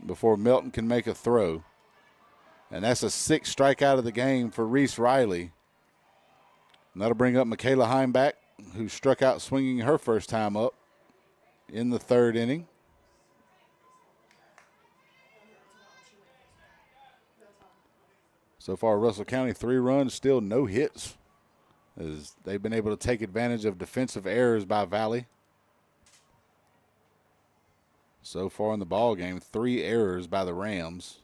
before Melton can make a throw. And that's a sixth strikeout of the game for Reese Riley. And that'll bring up Michaela Heimbach, who struck out swinging her first time up in the third inning. So far, Russell County 3 runs, still no hits, as they've been able to take advantage of defensive errors by Valley. So far in the ball game, 3 errors by the Rams.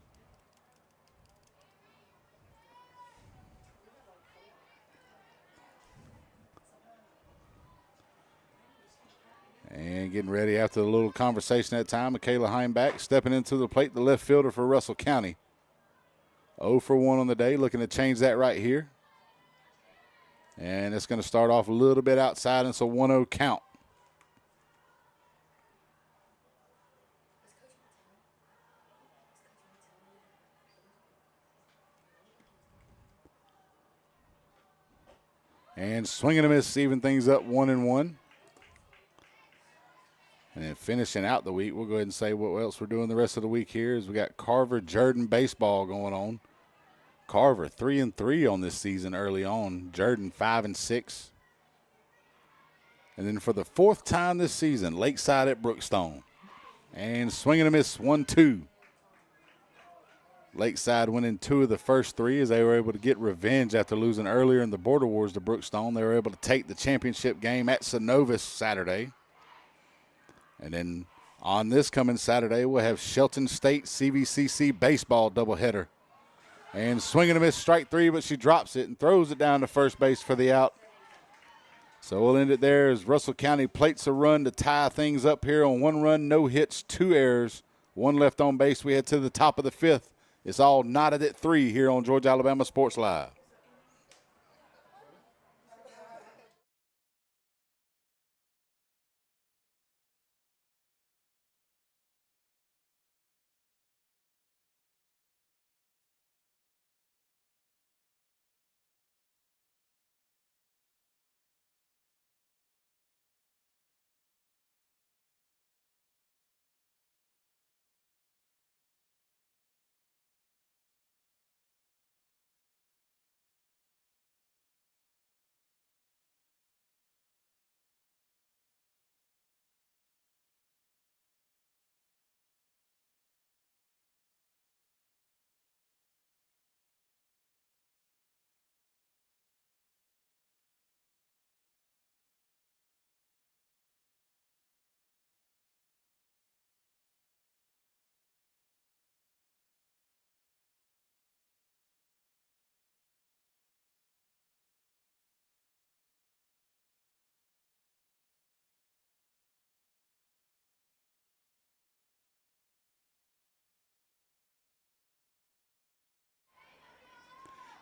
And getting ready after the little conversation that time, Michaela Heimbach stepping into the plate, the left fielder for Russell County. 0 for 1 on the day, looking to change that right here. And it's going to start off a little bit outside, and it's a 1-0 count. And swinging a miss, even things up 1-1. And then finishing out the week, we'll go ahead and say what else we're doing the rest of the week here is we got Carver Jordan baseball going on. Carver 3-3 on this season early on. Jordan 5-6. And then for the 4th time this season, Lakeside at Brookstone. And swinging a miss, 1-2. Lakeside winning 2 of the first 3 as they were able to get revenge after losing earlier in the Border Wars to Brookstone. They were able to take the championship game at Synovus Saturday. And then on this coming Saturday, we'll have Shelton State CVCC baseball doubleheader. And swinging a miss, strike 3, but she drops it and throws it down to first base for the out. So we'll end it there as Russell County plates a run to tie things up here on 1 run, no hits, 2 errors, 1 left on base. We head to the top of the 5th. It's all knotted at 3 here on Georgia Alabama Sports Live.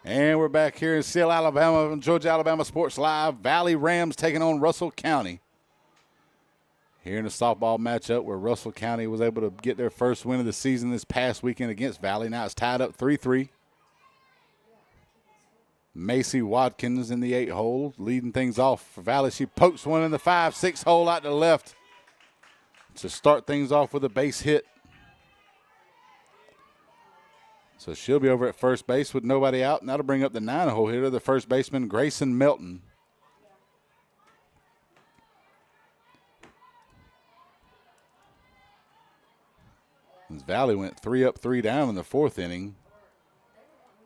And we're back here in Seale, Alabama, Georgia, Alabama Sports Live. Valley Rams taking on Russell County. Here in a softball matchup where Russell County was able to get their first win of the season this past weekend against Valley. Now it's tied up 3-3. Macy Watkins in the 8-hole, leading things off for Valley. She pokes one in the 5-6 hole out to the left to start things off with a base hit. So she'll be over at first base with nobody out, and that'll bring up the 9-hole hitter, the first baseman, Grayson Melton. As Valley went 3 up, 3 down in the 4th inning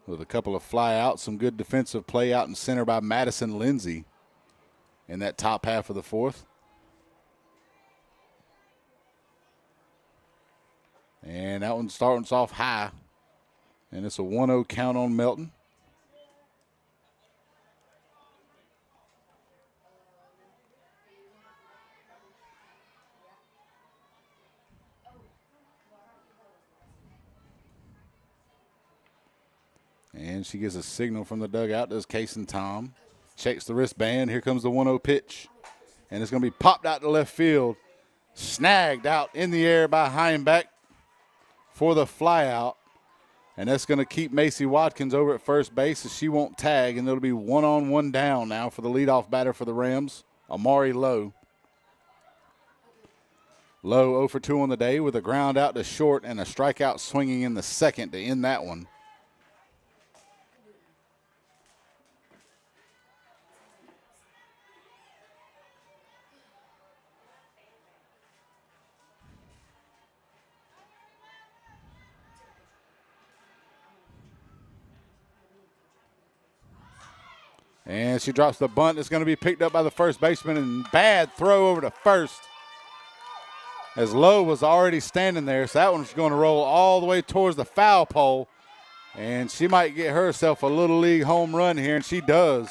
with a couple of fly outs, some good defensive play out in center by Madison Lindsay in that top half of the 4th. And that one starts off high. And it's a 1-0 count on Melton. And she gets a signal from the dugout. Does Kason Tom. Checks the wristband. Here comes the 1-0 pitch. And it's going to be popped out to left field. Snagged out in the air by Heimbach for the fly out. And that's going to keep Macy Watkins over at first base as she won't tag. And it'll be 1-on-1 down now for the leadoff batter for the Rams, Amari Lowe. Lowe 0 for 2 on the day with a ground out to short and a strikeout swinging in the 2nd to end that one. And she drops the bunt. It's going to be picked up by the first baseman, and bad throw over to first as Lowe was already standing there. So that one's going to roll all the way towards the foul pole, and she might get herself a Little League home run here, and she does.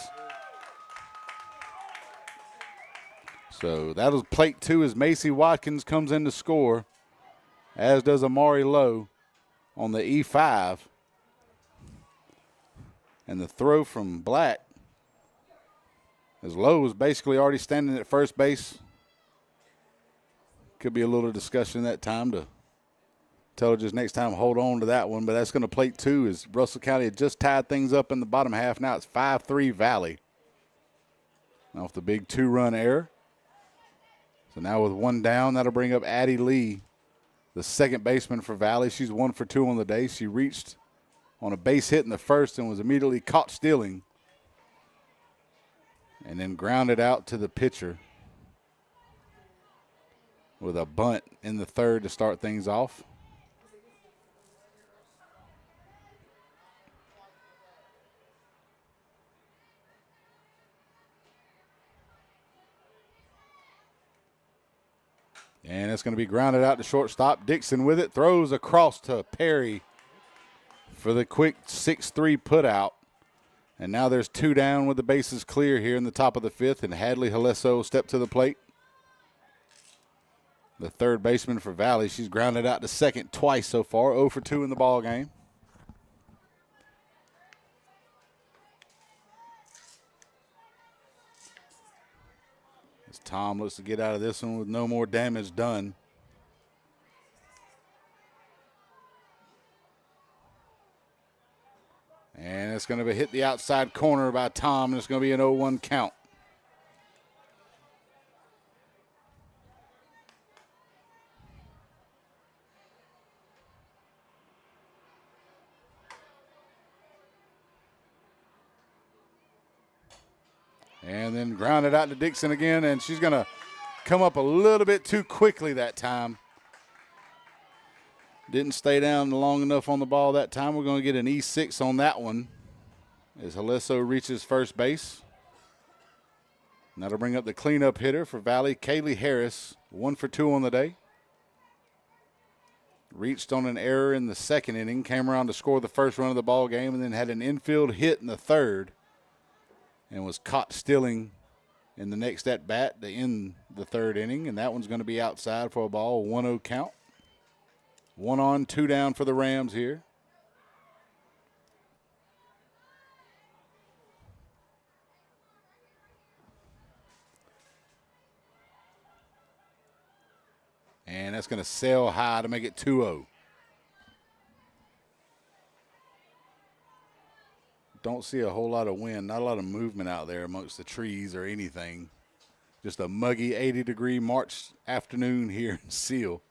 So that was plate 2 as Macy Watkins comes in to score, as does Amari Lowe on the E5. And the throw from Black, as Lowe was basically already standing at first base. Could be a little discussion that time to tell her just next time hold on to that one. But that's going to plate 2 as Russell County had just tied things up in the bottom half. Now it's 5-3 Valley off the big 2-run error. So now with 1 down, that'll bring up Addie Lee, the second baseman for Valley. She's 1 for 2 on the day. She reached on a base hit in the first and was immediately caught stealing, and then grounded out to the pitcher with a bunt in the 3rd to start things off. And it's going to be grounded out to shortstop. Dixon with it, throws across to Perry for the quick 6-3 put out. And now there's 2 down with the bases clear here in the top of the 5th, and Hadley Halesso stepped to the plate. The third baseman for Valley. She's grounded out to second twice so far, 0 for 2 in the ball game. As Tom looks to get out of this one with no more damage done. And it's going to be hit the outside corner by Tom, and it's going to be an 0-1 count. And then grounded out to Dixon again, and she's going to come up a little bit too quickly that time. Didn't stay down long enough on the ball that time. We're going to get an E6 on that one as Halesso reaches first base. And that'll bring up the cleanup hitter for Valley, Kaylee Harris, 1 for 2 on the day. Reached on an error in the second inning, came around to score the first run of the ball game, and then had an infield hit in the third and was caught stealing in the next at-bat to end the third inning, and that one's going to be outside for a ball, a 1-0 count. 1 on, 2 down for the Rams here. And that's going to sail high to make it 2-0. Don't see a whole lot of wind, not a lot of movement out there amongst the trees or anything. Just a muggy 80-degree March afternoon here in Seal.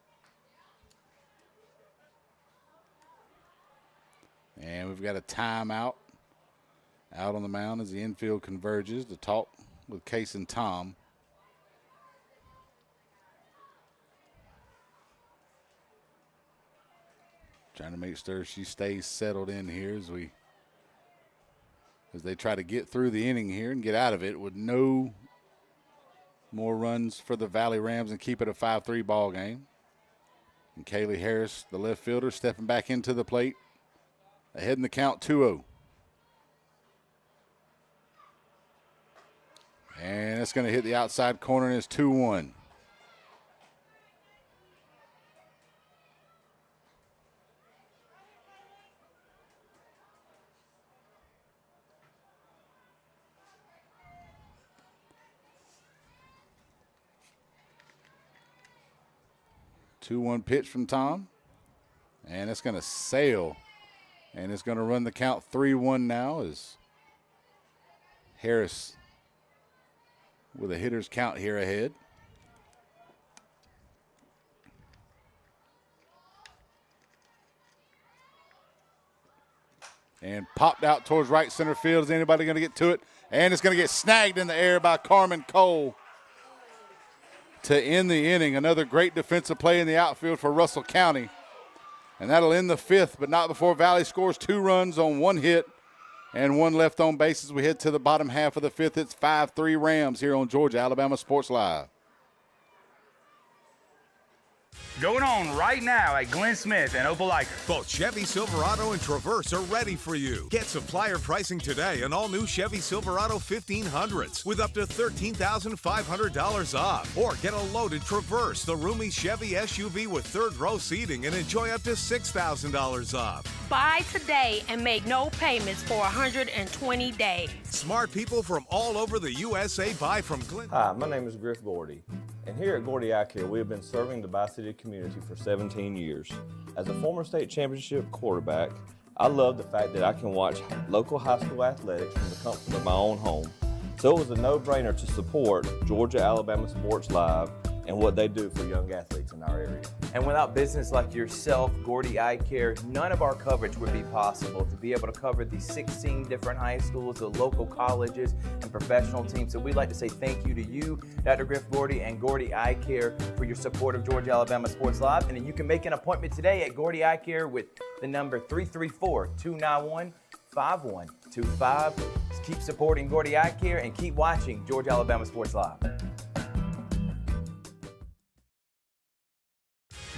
And we've got a timeout out on the mound as the infield converges to talk with Case and Tom. Trying to make sure she stays settled in here as they try to get through the inning here and get out of it with no more runs for the Valley Rams and keep it a 5-3 ball game. And Kaylee Harris, the left fielder, stepping back into the plate. Ahead in the count, 2-0. And it's going to hit the outside corner, and it's 2-1. Two-1 pitch from Tom, and it's going to sail, and it's going to run the count 3-1 now as Harris with a hitter's count here ahead. And popped out towards right center field. Is anybody going to get to it? And it's going to get snagged in the air by Carmen Cole to end the inning. Another great defensive play in the outfield for Russell County. And that'll end the fifth, but not before Valley scores 2 runs on 1 hit and 1 left on base as we head to the bottom half of the fifth. It's 5-3 Rams here on Georgia Alabama Sports Live. Going on right now at Glenn Smith and Opelika. Both Chevy Silverado and Traverse are ready for you. Get supplier pricing today on all new Chevy Silverado 1500s with up to $13,500 off. Or get a loaded Traverse, the roomy Chevy SUV with 3rd row seating, and enjoy up to $6,000 off. Buy today and make no payments for 120 days. Smart people from all over the USA buy from Glenn. Hi, my name is Griff Gordy, and here at Gordy Eye Care, we have been serving the Bi-City community for 17 years. As a former state championship quarterback, I love the fact that I can watch local high school athletics from the comfort of my own home. So it was a no-brainer to support Georgia Alabama Sports Live and what they do for young athletes in our area. And without business like yourself, Gordy Eye Care, none of our coverage would be possible to be able to cover the 16 different high schools, the local colleges, and professional teams. So we'd like to say thank you to you, Dr. Griff Gordy, and Gordy Eye Care for your support of Georgia Alabama Sports Live. And then you can make an appointment today at Gordy Eye Care with the number 334-291-5125. Keep supporting Gordy Eye Care and keep watching Georgia Alabama Sports Live.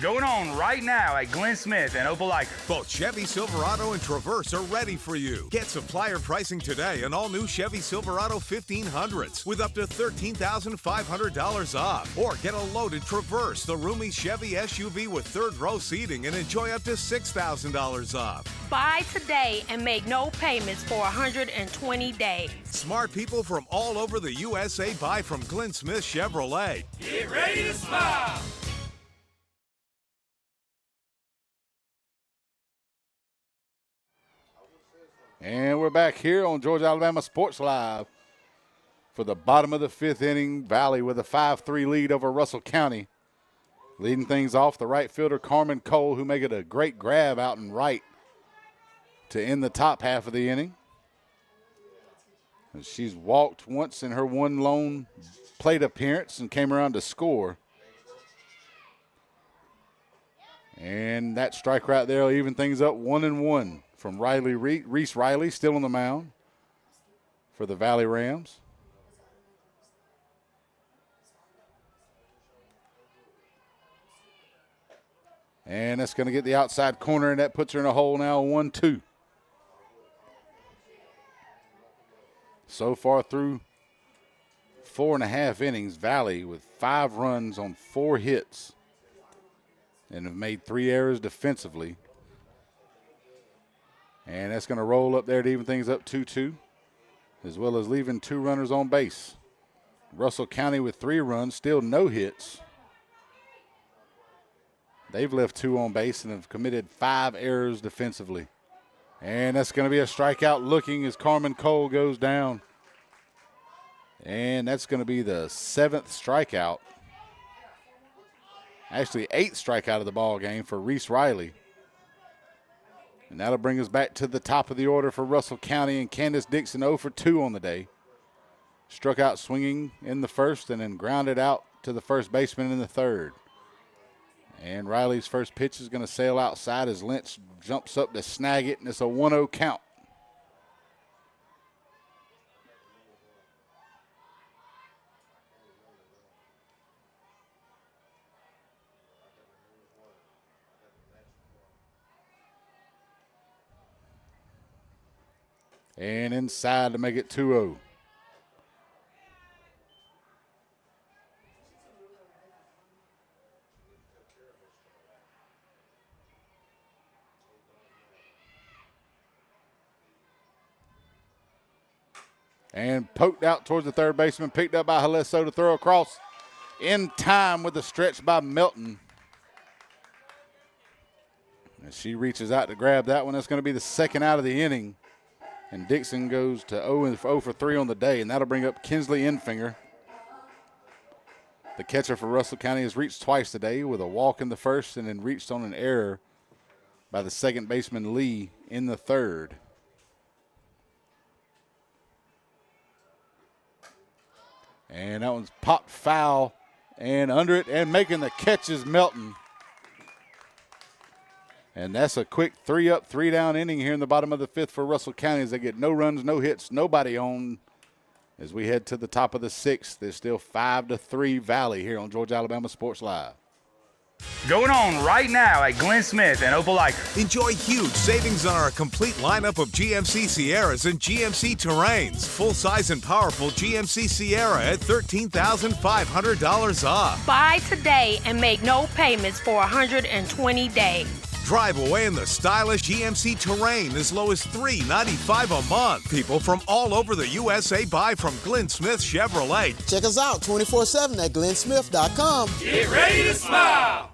Going on right now at Glenn Smith and Opelika. Both Chevy Silverado and Traverse are ready for you. Get supplier pricing today on all new Chevy Silverado 1500s with up to $13,500 off. Or get a loaded Traverse, the roomy Chevy SUV with 3rd row seating, and enjoy up to $6,000 off. Buy today and make no payments for 120 days. Smart people from all over the USA buy from Glenn Smith Chevrolet. Get ready to smile. And we're back here on Georgia Alabama Sports Live for the bottom of the 5th inning. Valley with a 5-3 lead over Russell County. Leading things off, the right fielder Carmen Cole, who made a great grab out and right to end the top half of the inning. And she's walked once in her 1 lone plate appearance and came around to score. And that strike right there will even things up 1-1 from Reese Riley, still on the mound for the Valley Rams. And that's going to get the outside corner, and that puts her in a hole now, 1-2. So far through 4.5 innings, Valley with 5 runs on 4 hits and have made 3 errors defensively. And that's going to roll up there to even things up 2-2, as well as leaving 2 runners on base. Russell County with 3 runs, still no hits. They've left 2 on base and have committed 5 errors defensively. And that's going to be a strikeout looking as Carmen Cole goes down. And that's going to be the 7th strikeout. Actually, 8th strikeout of the ball game for Reese Riley. And that'll bring us back to the top of the order for Russell County, and Candace Dixon 0 for 2 on the day. Struck out swinging in the first and then grounded out to the first baseman in the third. And Riley's first pitch is going to sail outside as Lynch jumps up to snag it, and it's a 1-0 count. And inside to make it 2-0. And poked out towards the third baseman, picked up by Haleso to throw across in time with the stretch by Melton. And she reaches out to grab that one. That's going to be the second out of the inning. And Dixon goes to 0 for 3 on the day, and that'll bring up Kinsley Enfinger. The catcher for Russell County has reached twice today with a walk in the first and then reached on an error by the second baseman Lee in the third. And that one's popped foul and under it, and making the catch is Melton. And that's a quick 3-up, 3-down inning here in the bottom of the 5th for Russell County as they get no runs, no hits, nobody on. As we head to the top of the 6th, there's still 5-3 Valley here on Georgia Alabama Sports Live. Going on right now at Glenn Smith and Opelika. Enjoy huge savings on our complete lineup of GMC Sierras and GMC Terrains. Full-size and powerful GMC Sierra at $13,500 off. Buy today and make no payments for 120 days. Drive away in the stylish GMC Terrain as low as $395 a month. People from all over the USA buy from Glenn Smith Chevrolet. Check us out 24/7 at glennsmith.com. Get ready to smile.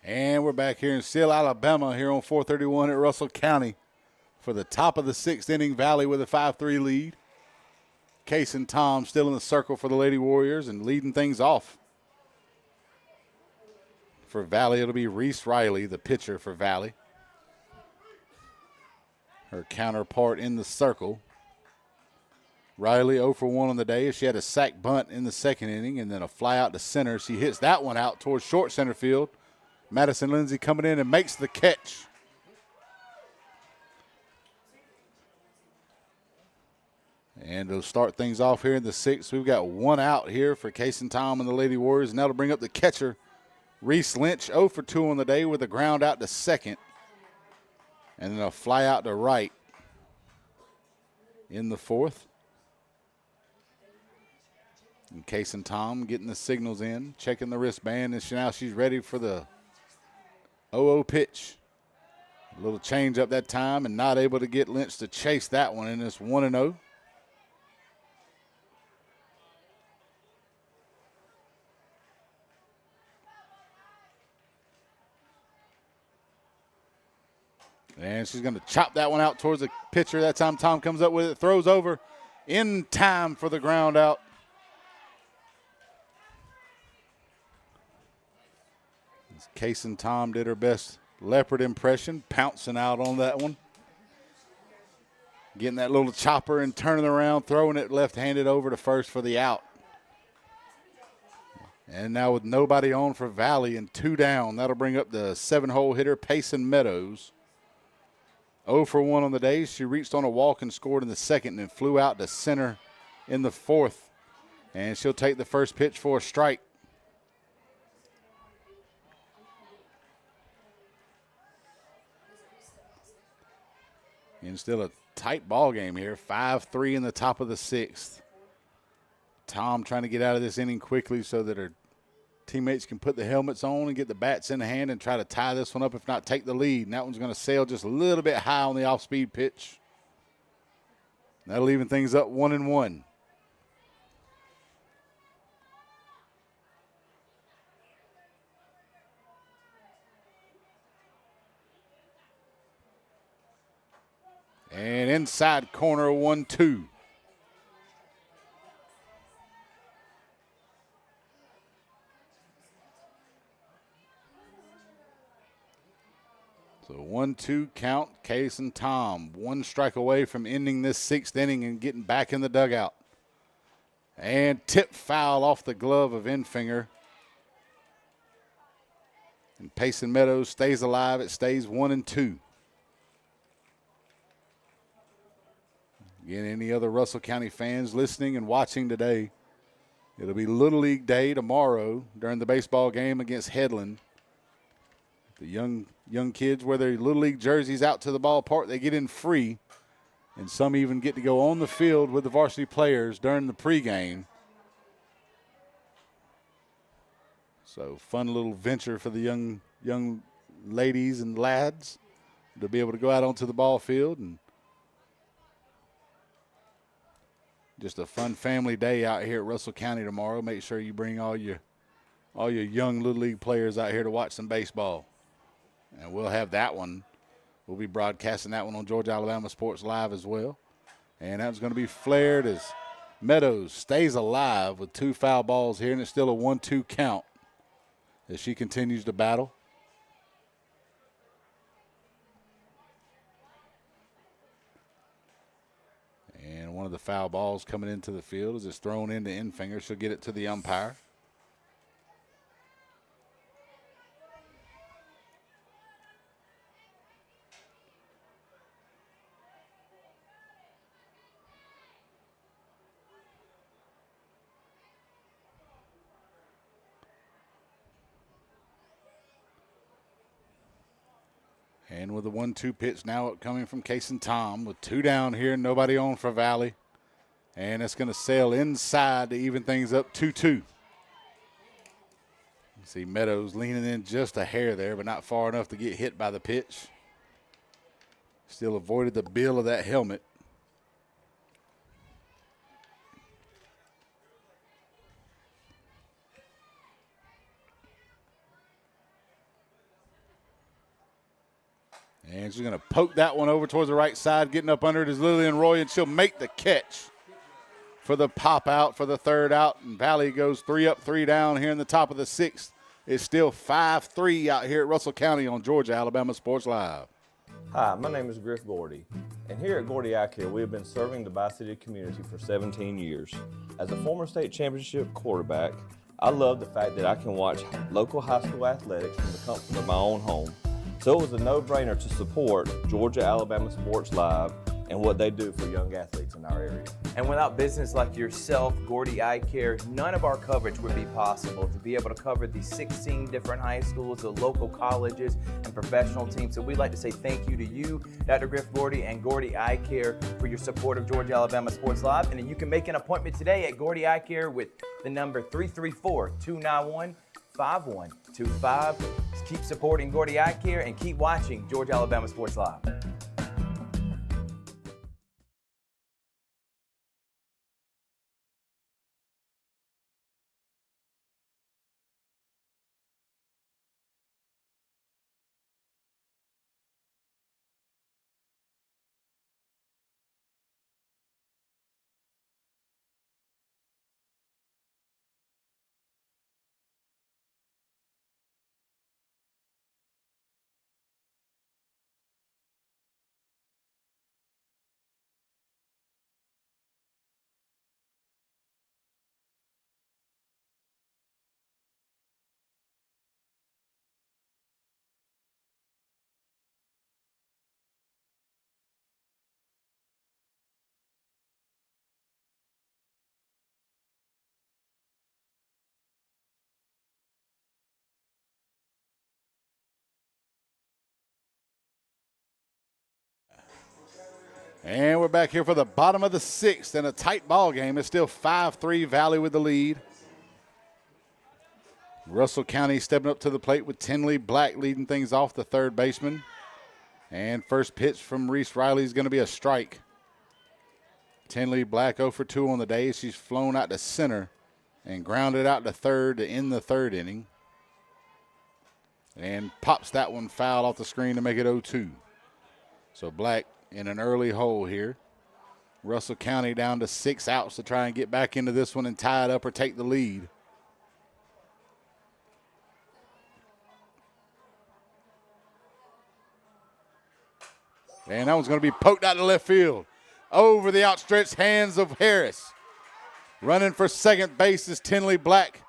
And we're back here in Seal, Alabama, here on 431 at Russell County for the top of the 6th inning. Valley with a 5-3 lead. Case and Tom still in the circle for the Lady Warriors and leading things off. For Valley, it'll be Reese Riley, the pitcher for Valley. Her counterpart in the circle. Riley 0 for 1 on the day. She had a sac bunt in the second inning and then a fly out to center. She hits that one out towards short center field. Madison Lindsay coming in and makes the catch. And it'll start things off here in the 6th. We've got one out here for Case and Tom and the Lady Warriors, and that'll bring up the catcher, Reese Lynch, 0 for 2 on the day with a ground out to second. And then a fly out to right in the 4th. And Case and Tom getting the signals in, checking the wristband, and now she's ready for the 0-0 pitch. A little change up that time and not able to get Lynch to chase that one, and it's 1-0. And she's going to chop that one out towards the pitcher. That time Tom comes up with it, throws over in time for the ground out. Case and Tom did her best leopard impression, pouncing out on that one. Getting that little chopper and turning around, throwing it left-handed over to first for the out. And now with nobody on for Valley and 2 down, that'll bring up the 7-hole hitter, Payson Meadows. 0 for 1 on the day. She reached on a walk and scored in the second and flew out to center in the fourth. And she'll take the first pitch for a strike. And still a tight ball game here. 5-3 in the top of the 6th. Tom trying to get out of this inning quickly so that her teammates can put the helmets on and get the bats in the hand and try to tie this one up, if not take the lead. And that one's going to sail just a little bit high on the off-speed pitch. That'll even things up 1-1. And inside corner, 1-2. So 1-2 count, Case and Tom. 1 strike away from ending this 6th inning and getting back in the dugout. And tip foul off the glove of Enfinger. And Payson Meadows stays alive. It stays 1-2. Again, any other Russell County fans listening and watching today, it'll be Little League Day tomorrow during the baseball game against Headland. The young kids wear their Little League jerseys out to the ballpark. They get in free, and some even get to go on the field with the varsity players during the pregame. So fun little venture for the young ladies and lads to be able to go out onto the ball field, and just a fun family day out here at Russell County tomorrow. Make sure you bring all your young Little League players out here to watch some baseball. And we'll have that one. We'll be broadcasting that one on Georgia Alabama Sports Live as well. And that's going to be flared as Meadows stays alive with 2 foul balls here, and it's still a 1-2 count as she continues to battle. And one of the foul balls coming into the field as it's thrown into Enfinger. She'll get it to the umpire. And with the 1-2 pitch now coming from Case and Tom with 2 down here, nobody on for Valley. And it's going to sail inside to even things up 2-2. You see Meadows leaning in just a hair there, but not far enough to get hit by the pitch. Still avoided the bill of that helmet. And she's going to poke that one over towards the right side. Getting up under it is Lillian Roy, and she'll make the catch for the pop out for the 3rd out. And Valley goes 3 up, 3 down here in the top of the 6th. It's still 5-3 out here at Russell County on Georgia Alabama Sports Live. Hi, my name is Griff Gordy, and here at Gordy Eye Care, we have been serving the Bi-City community for 17 years. As a former state championship quarterback, I love the fact that I can watch local high school athletics from the comfort of my own home. So it was a no-brainer to support Georgia Alabama Sports Live and what they do for young athletes in our area. And without business like yourself, Gordy Eye Care, none of our coverage would be possible. To be able to cover the 16 different high schools, the local colleges, and professional teams. So we'd like to say thank you to you, Dr. Griff Gordy, and Gordy Eye Care for your support of Georgia Alabama Sports Live. And then you can make an appointment today at Gordy Eye Care with the number 334-291-5125. Keep supporting Gordy Eye Care and keep watching Georgia Alabama Sports Live. And we're back here for the bottom of the 6th and a tight ball game. It's still 5-3 Valley with the lead. Russell County stepping up to the plate with Tinley Black leading things off, the third baseman. And first pitch from Reese Riley is going to be a strike. Tinley Black 0 for 2 on the day. She's flown out to center and grounded out to third to end the third inning. And pops that one foul off the screen to make it 0-2. So Black in an early hole here. Russell County down to 6 outs to try and get back into this one and tie it up or take the lead. And that one's going to be poked out to left field. Over the outstretched hands of Harris. Running for second base is Tinley Black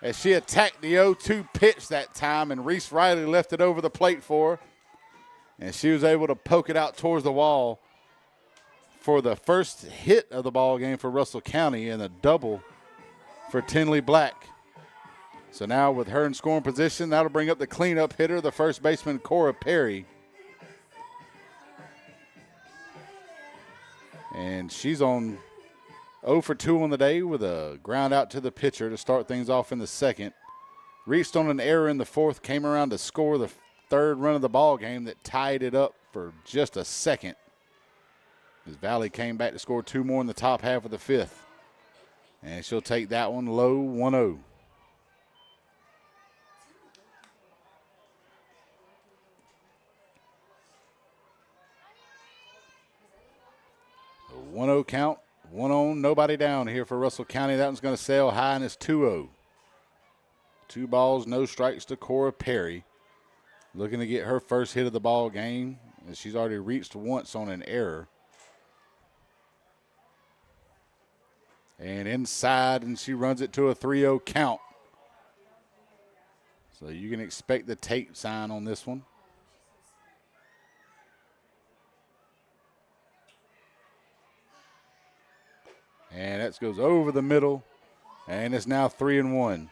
as she attacked the 0-2 pitch that time, and Reese Riley left it over the plate for her. And she was able to poke it out towards the wall for the first hit of the ball game for Russell County and a double for Tinley Black. So now with her in scoring position, that'll bring up the cleanup hitter, the first baseman, Cora Perry. And she's on 0 for 2 on the day with a ground out to the pitcher to start things off in the second. Reached on an error in the fourth, came around to score the third run of the ball game that tied it up for just a second. As Valley came back to score 2 more in the top half of the fifth. And she'll take that one low, 1-0. A 1-0 count, 1 on, nobody down here for Russell County. That one's going to sail high, and it's 2-0. 2 balls, no strikes to Cora Perry. Looking to get her first hit of the ball game, and she's already reached once on an error. And inside, and she runs it to a 3-0 count. So you can expect the tape sign on this one. And that goes over the middle, and it's now 3-1.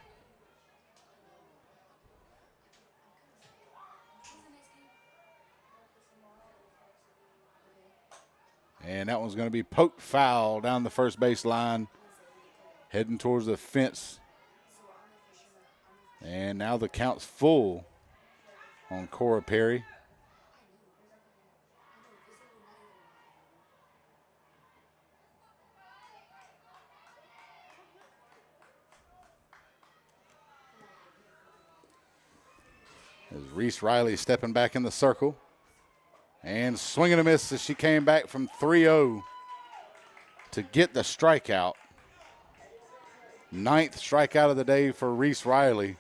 And that one's going to be poked foul down the first base line, heading towards the fence. And now the count's full on Cora Perry. As Reese Riley stepping back in the circle. And swinging a miss as she came back from 3-0 to get the strikeout. 9th strikeout of the day for Reese Riley.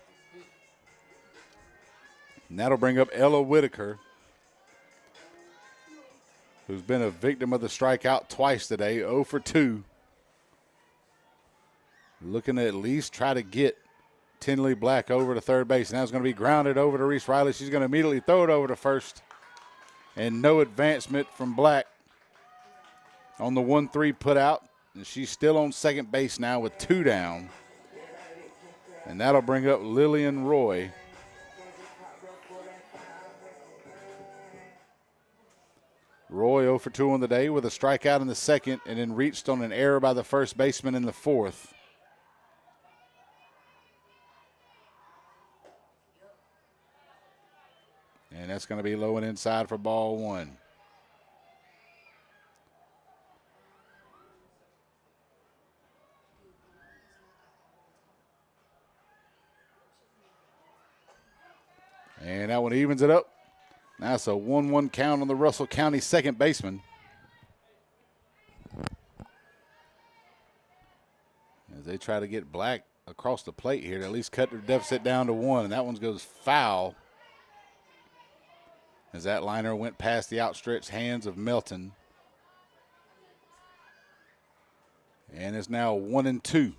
And that'll bring up Ella Whitaker, who's been a victim of the strikeout twice today, 0 for 2. Looking to at least try to get Tinley Black over to third base. Now it's going to be grounded over to Reese Riley. She's going to immediately throw it over to first. And no advancement from Black on the 1-3 put out. And she's still on second base now with 2 down. And that'll bring up Lillian Roy. Roy 0 for 2 on the day with a strikeout in the second and then reached on an error by the first baseman in the fourth. And that's going to be low and inside for ball 1. And that one evens it up. Now it's a 1-1 count on the Russell County second baseman. As they try to get Black across the plate here to at least cut their deficit down to 1. And that one goes foul. As that liner went past the outstretched hands of Melton. And it's now 1-2.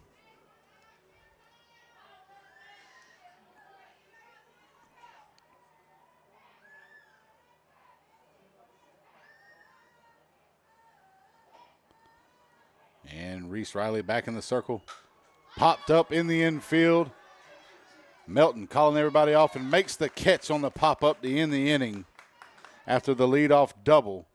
And Reese Riley back in the circle. Popped up in the infield. Melton calling everybody off and makes the catch on the pop-up to end the inning after the leadoff double.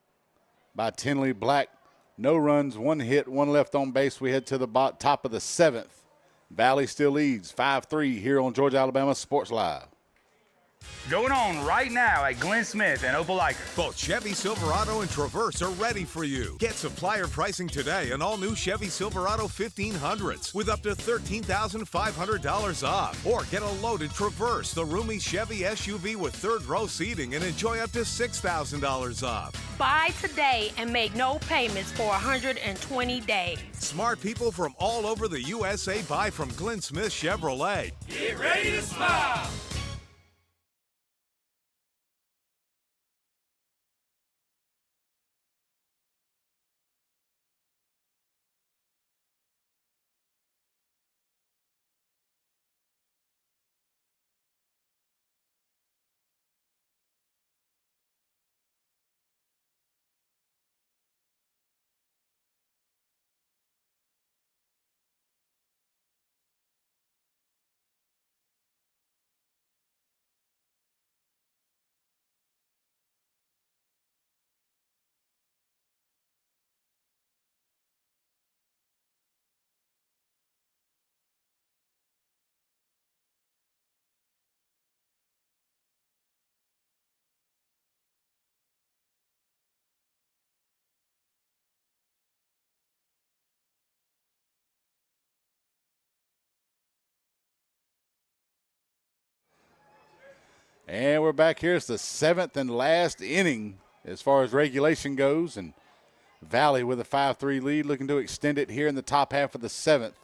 by Tinley Black. No runs, 1 hit, 1 left on base. We head to the top of the 7th. Valley still leads 5-3 here on Georgia Alabama Sports Live. Going on right now at Glenn Smith and Opelika. Both Chevy Silverado and Traverse are ready for you. Get supplier pricing today on all new Chevy Silverado 1500s with up to $13,500 off. Or get a loaded Traverse, the roomy Chevy SUV with 3rd row seating, and enjoy up to $6,000 off. Buy today and make no payments for 120 days. Smart people from all over the USA buy from Glenn Smith Chevrolet. Get ready to smile. And we're back here. It's the 7th and last inning as far as regulation goes. And Valley with a 5-3 lead, looking to extend it here in the top half of the 7th.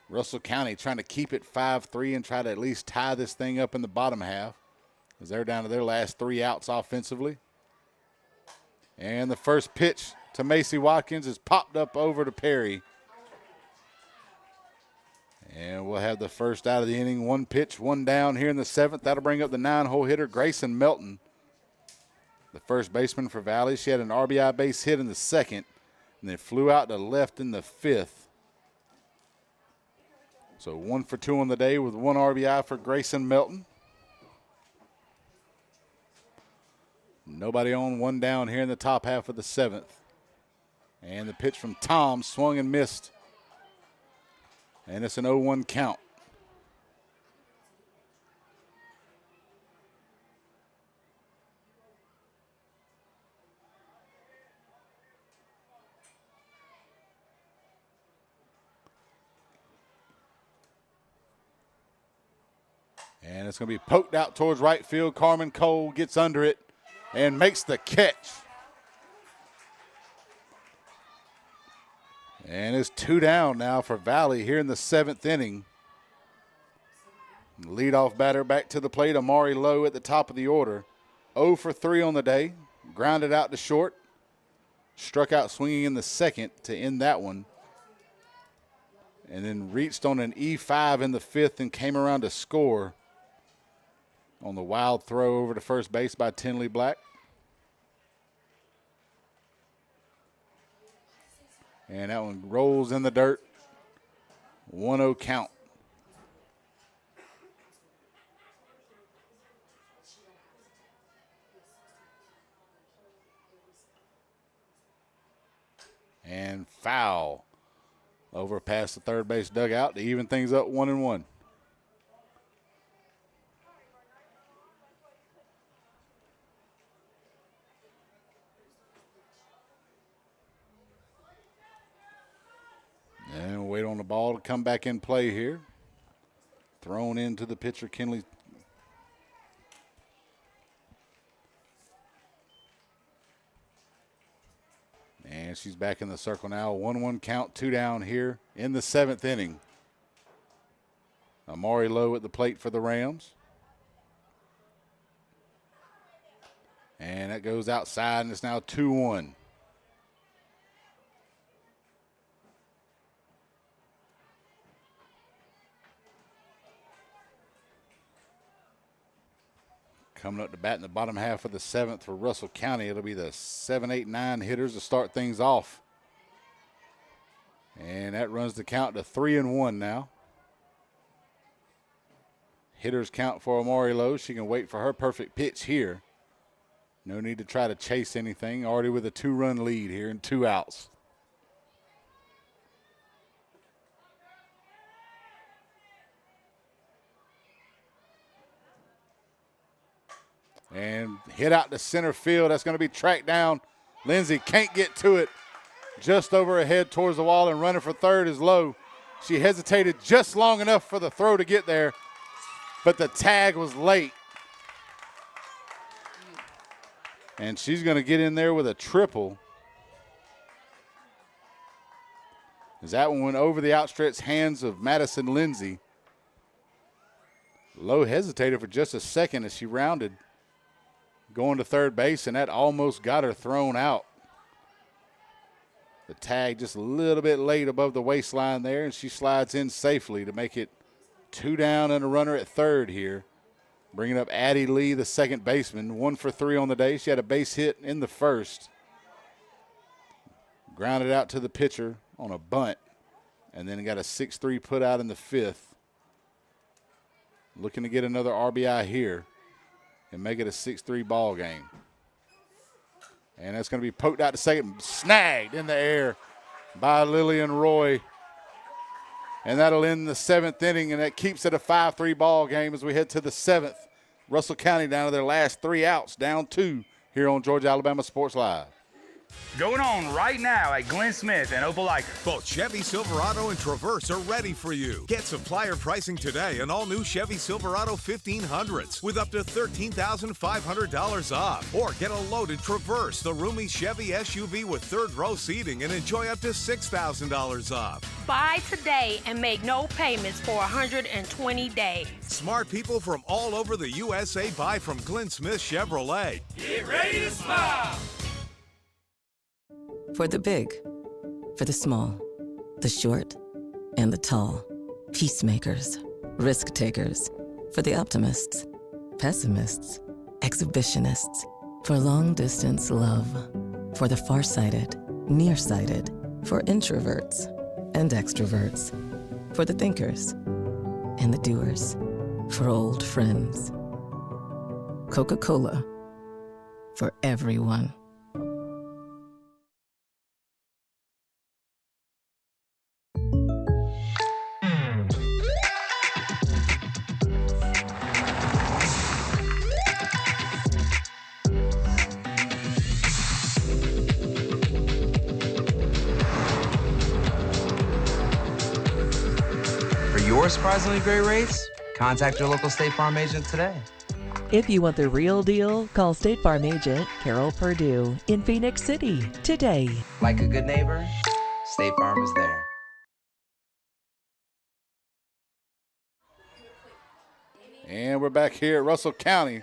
Russell County trying to keep it 5-3 and try to at least tie this thing up in the bottom half, as they're down to their last 3 outs offensively. And the first pitch to Macy Watkins is popped up over to Perry. And we'll have the first out of the inning. 1 pitch, 1 down here in the 7th. That'll bring up the 9-hole hitter, Grayson Melton, the first baseman for Valley. She had an RBI base hit in the 2nd and then flew out to left in the 5th. So 1 for 2 on the day with 1 RBI for Grayson Melton. Nobody on, 1 down here in the top half of the 7th. And the pitch from Tom swung and missed. And it's an 0-1 count. And it's going to be poked out towards right field. Carmen Cole gets under it and makes the catch. And it's 2 down now for Valley here in the 7th inning. Leadoff batter back to the plate, Amari Lowe at the top of the order. 0 for 3 on the day. Grounded out to short. Struck out swinging in the 2nd to end that one. And then reached on an E5 in the 5th and came around to score on the wild throw over to first base by Tinley Black. And that one rolls in the dirt. 1-0 count. And foul over past the third base dugout to even things up 1-1. And we'll wait on the ball to come back in play here. Thrown into the pitcher, Kinley. And she's back in the circle now. 1-1 count, 2 down here in the 7th inning. Amari Lowe at the plate for the Rams. And that goes outside, and it's now 2-1. Coming up to bat in the bottom half of the 7th for Russell County. It'll be the 7, 8, 9 hitters to start things off. And that runs the count to 3-1 now. Hitters count for Amari Lowe. She can wait for her perfect pitch here. No need to try to chase anything. Already with a 2-run lead here and 2 outs. And hit out to center field. That's going to be tracked down. Lindsay can't get to it. Just over her head towards the wall, and running for third is Lowe. She hesitated just long enough for the throw to get there, but the tag was late. And she's going to get in there with a triple. As that one went over the outstretched hands of Madison Lindsay. Lowe hesitated for just a second as she rounded, going to third base, and that almost got her thrown out. The tag just a little bit late above the waistline there, and she slides in safely to make it 2 down and a runner at third here. Bringing up Addie Lee, the second baseman, 1 for 3 on the day. She had a base hit in the first. Grounded out to the pitcher on a bunt, and then got a 6-3 put out in the fifth. Looking to get another RBI here and make it a 6-3 ball game. And that's going to be poked out to second, snagged in the air by Lillian Roy. And that'll end the 7th inning, and that keeps it a 5-3 ball game as we head to the 7th. Russell County down to their last 3 outs, down 2 here on Georgia Alabama Sports Live. Going on right now at Glenn Smith and Opelika. Both Chevy Silverado and Traverse are ready for you. Get supplier pricing today on all new Chevy Silverado 1500s with up to $13,500 off. Or get a loaded Traverse, the roomy Chevy SUV with 3rd row seating, and enjoy up to $6,000 off. Buy today and make no payments for 120 days. Smart people from all over the USA buy from Glenn Smith Chevrolet. Get ready to smile. For the big, for the small, the short, and the tall. Peacemakers, risk takers. For the optimists, pessimists, exhibitionists. For long distance love. For the farsighted, nearsighted. For introverts and extroverts. For the thinkers and the doers. For old friends. Coca-Cola. For everyone. For surprisingly great rates, contact your local State Farm agent today. If you want the real deal, call State Farm agent Carol Purdue in Phoenix City today. Like a good neighbor, State Farm is there. And we're back here at Russell County.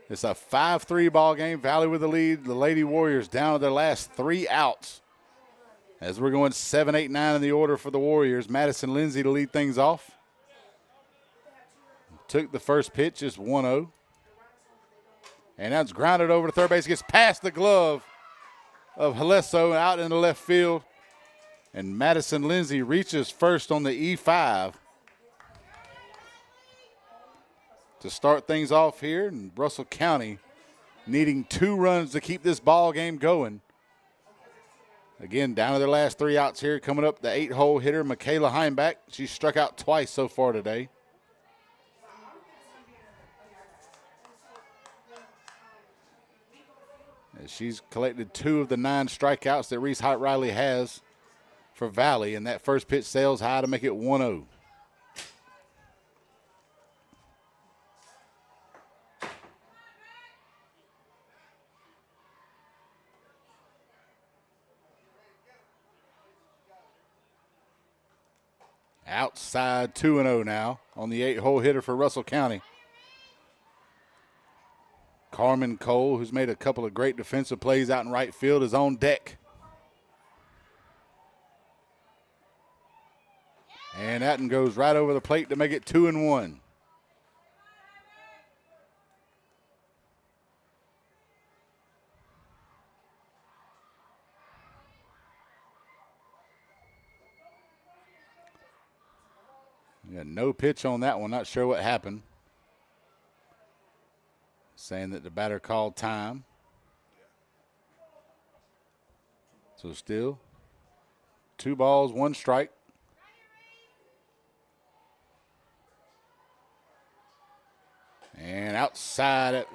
It's a 5-3 ball game. Valley with the lead. The Lady Warriors down to their last 3 outs. As we're going 7, 8, 9 in the order for the Warriors. Madison Lindsay to lead things off. Took the first pitch, just 1-0. And that's grounded over to third base. Gets past the glove of Haleso out into left field. And Madison Lindsay reaches first on the E5 to start things off here. And Russell County needing 2 runs to keep this ball game going. Again, down to their last 3 outs here. Coming up, the 8-hole hitter, Michaela Heimbach. She's struck out twice so far today. As she's collected 2 of the 9 strikeouts that Reese Hart Riley has for Valley, and that first pitch sails high to make it 1-0. Outside 2-0 now on the 8-hole hitter for Russell County. Carmen Cole, who's made a couple of great defensive plays out in right field, is on deck. And that one goes right over the plate to make it 2-1. Yeah, no pitch on that one. Not sure what happened. saying that the batter called time. So still 2 balls, 1 strike. And outside,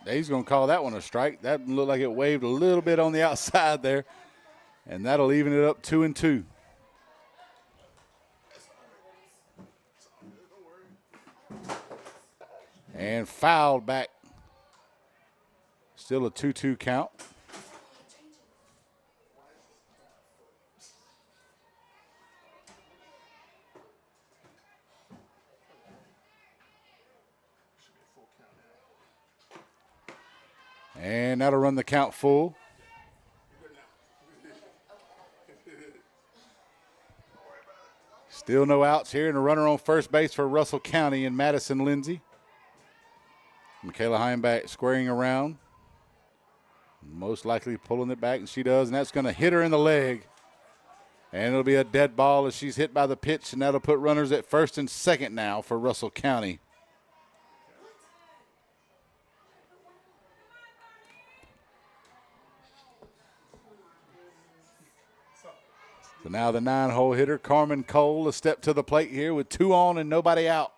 he's going to call that one a strike. That looked like it waved a little bit on the outside there. And that'll even it up 2-2. And fouled back. Still a 2-2 count. And that'll run the count full. Still no outs here, and a runner on first base for Russell County and Madison Lindsay. Michaela Heimbach squaring around. Most likely pulling it back, and she does, and that's going to hit her in the leg. And it'll be a dead ball as she's hit by the pitch, and that'll put runners at first and second now for Russell County. So now the 9-hole hitter, Carmen Cole, a step to the plate here with 2 on and nobody out.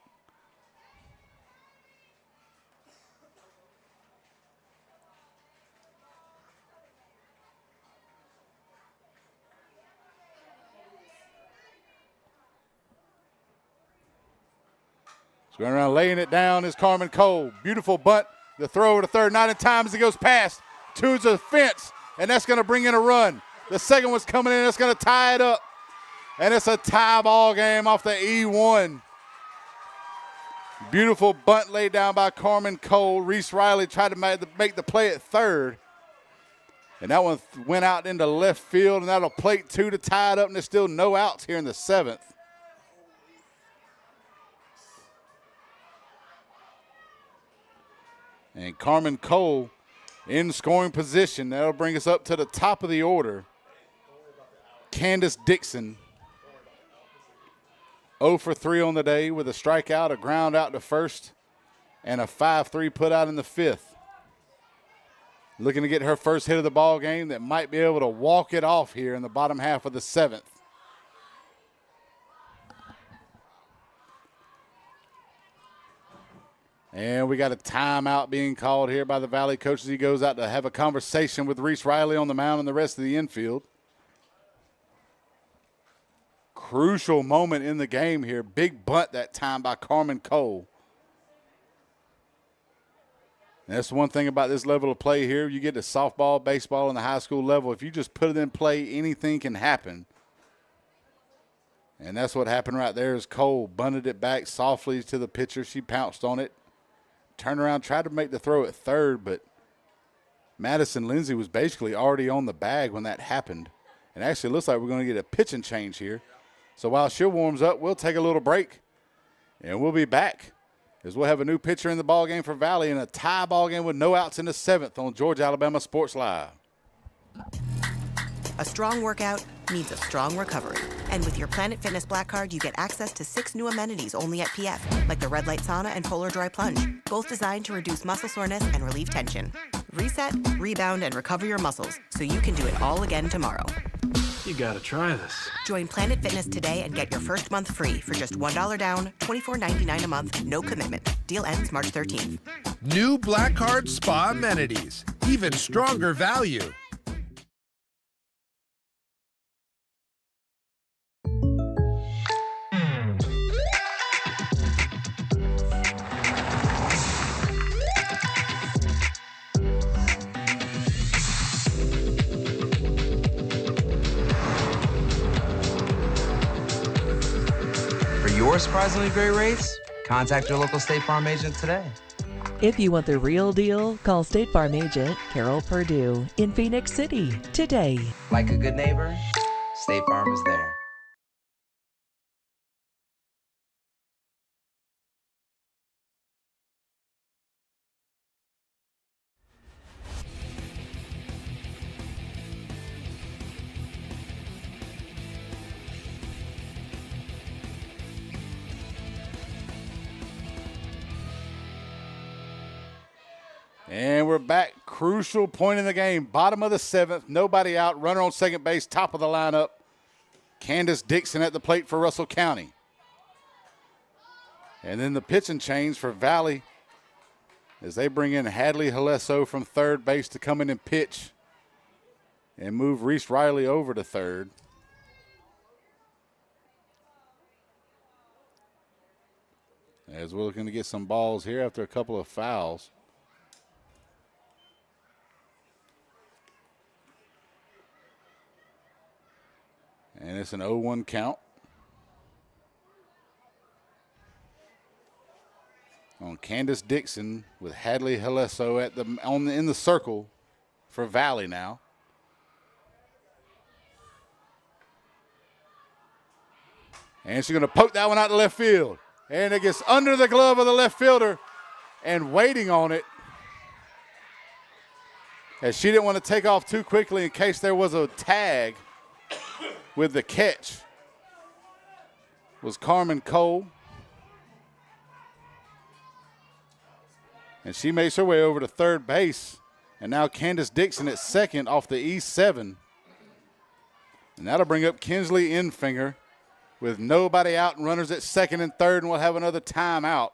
So going around laying it down is Carmen Cole. Beautiful bunt. The throw over to third, not in time as it goes past. Tunes the fence, and that's going to bring in a run. The second one's coming in. It's going to tie it up. And it's a tie ball game off the E1. Beautiful bunt laid down by Carmen Cole. Reese Riley tried to make the play at third. And that one went out into left field, and that'll plate 2 to tie it up, and there's still no outs here in the 7th. And Carmen Cole in scoring position. That'll bring us up to the top of the order. Candace Dixon, 0 for 3 on the day with a strikeout, a ground out to first, and a 5-3 put out in the 5th. Looking to get her first hit of the ball game that might be able to walk it off here in the bottom half of the 7th. And we got a timeout being called here by the Valley coaches. He goes out to have a conversation with Reese Riley on the mound and the rest of the infield. Crucial moment in the game here. Big bunt that time by Carmen Cole. And that's one thing about this level of play here. You get to softball, baseball, and the high school level. If you just put it in play, anything can happen. And that's what happened right there is Cole bunted it back softly to the pitcher. She pounced on it. Turned around, tried to make the throw at third, but Madison Lindsay was basically already on the bag when that happened. And actually it looks like we're going to get a pitching change here. So while she warms up, we'll take a little break, and we'll be back as we'll have a new pitcher in the ballgame for Valley in a tie ball game with no outs in the 7th on Georgia Alabama Sports Live. A strong workout needs a strong recovery. And with your Planet Fitness Black Card, you get access to 6 new amenities only at PF, like the Red Light Sauna and Polar Dry Plunge, both designed to reduce muscle soreness and relieve tension. Reset, rebound, and recover your muscles so you can do it all again tomorrow. You gotta try this. Join Planet Fitness today and get your first month free for just $1 down, $24.99 a month, no commitment. Deal ends March 13th. New Black Card Spa amenities. Even stronger value. Your surprisingly great rates? Contact your local State Farm agent today. If you want the real deal, call State Farm agent Carol Purdue in Phoenix City today. Like a good neighbor, State Farm is there. And we're back. Crucial point in the game. Bottom of the 7th. Nobody out. Runner on second base. Top of the lineup. Candace Dixon at the plate for Russell County. And then the pitching change for Valley as they bring in Hadley Haleso from third base to come in and pitch and move Reese Riley over to third. As we're looking to get some balls here after a couple of fouls. And it's an 0-1 count on Candace Dixon with Hadley Haleso at in the circle for Valley now. And she's going to poke that one out to left field. And it gets under the glove of the left fielder and waiting on it, as she didn't want to take off too quickly in case there was a tag with the catch, was Carmen Cole. And she makes her way over to third base. And now Candace Dixon at second off the E7. And that'll bring up Kinsley Enfinger with nobody out and runners at second and third, and we'll have another timeout.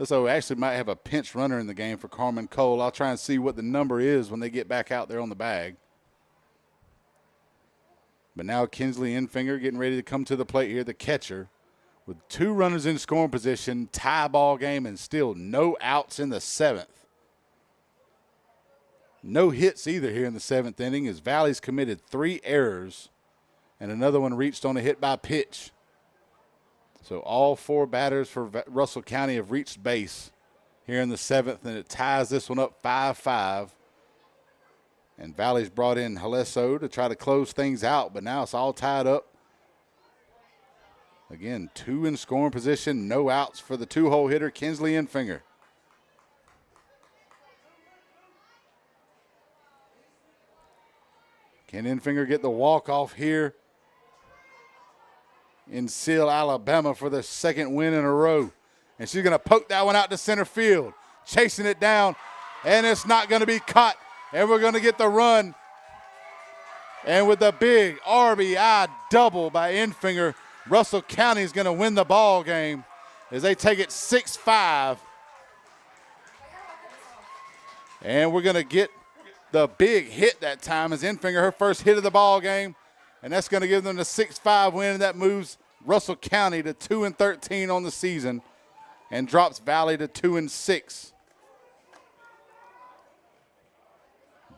So actually might have a pinch runner in the game for Carmen Cole. I'll try and see what the number is when they get back out there on the bag. But now Kinsley Enfinger getting ready to come to the plate here, the catcher, with 2 runners in scoring position, tie ball game, and still no outs in the 7th. No hits either here in the 7th inning as Valley's committed 3 errors and another one reached on a hit by pitch. So all 4 batters for Russell County have reached base here in the 7th, and it ties this one up 5-5. And Valley's brought in Haleso to try to close things out, but now it's all tied up. Again, 2 in scoring position, no outs for the 2-hole hitter, Kinsley Enfinger. Can Enfinger get the walk-off here in Seal, Alabama for their 2nd win in a row? And she's going to poke that one out to center field, chasing it down, and it's not going to be caught. And we're going to get the run. And with the big RBI double by Enfinger, Russell County is going to win the ball game as they take it 6-5. And we're going to get the big hit that time as Enfinger, her first hit of the ball game, and that's going to give them the 6-5 win, and that moves Russell County to 2-13 on the season and drops Valley to 2-6.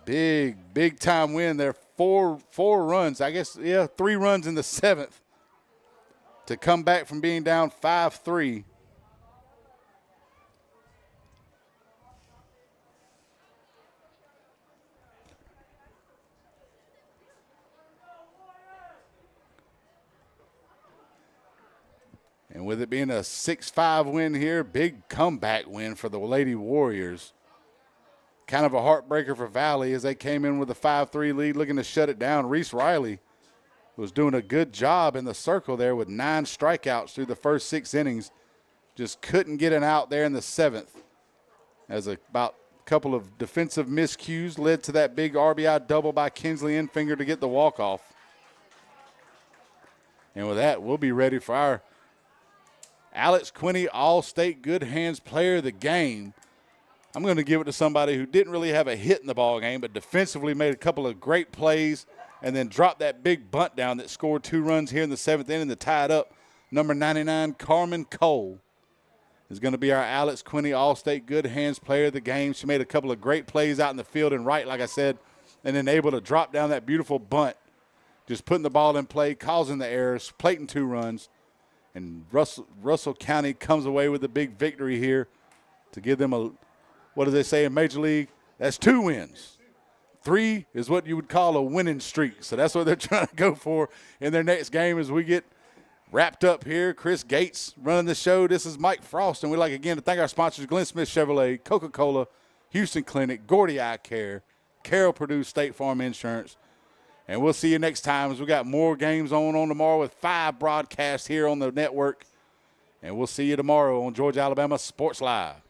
Big time win there. 4 runs, I guess, 3 runs in the 7th to come back from being down 5-3. And with it being a 6-5 win here, big comeback win for the Lady Warriors. Kind of a heartbreaker for Valley as they came in with a 5-3 lead looking to shut it down. Reese Riley was doing a good job in the circle there with 9 strikeouts through the first 6 innings. Just couldn't get an out there in the 7th as about a couple of defensive miscues led to that big RBI double by Kinsley Enfinger to get the walk-off. And with that, we'll be ready for our Alex Quinney All-State Good Hands Player of the Game. I'm going to give it to somebody who didn't really have a hit in the ball game, but defensively made a couple of great plays and then dropped that big bunt down that scored 2 runs here in the 7th inning to tie it up. Number 99, Carmen Cole, is going to be our Alex Quinney All-State Good Hands Player of the Game. She made a couple of great plays out in the field and right, like I said, and then able to drop down that beautiful bunt, just putting the ball in play, causing the errors, plating 2 runs. And Russell County comes away with a big victory here to give them a, what do they say in Major League? That's 2 wins. 3 is what you would call a winning streak. So that's what they're trying to go for in their next game as we get wrapped up here. Chris Gates running the show. This is Mike Frost, and we'd like again to thank our sponsors, Glenn Smith Chevrolet, Coca-Cola, Houston Clinic, Gordy Eye Care, Carroll Purdue State Farm Insurance. And we'll see you next time as we got more games on tomorrow with 5 broadcasts here on the network. And we'll see you tomorrow on Georgia Alabama Sports Live.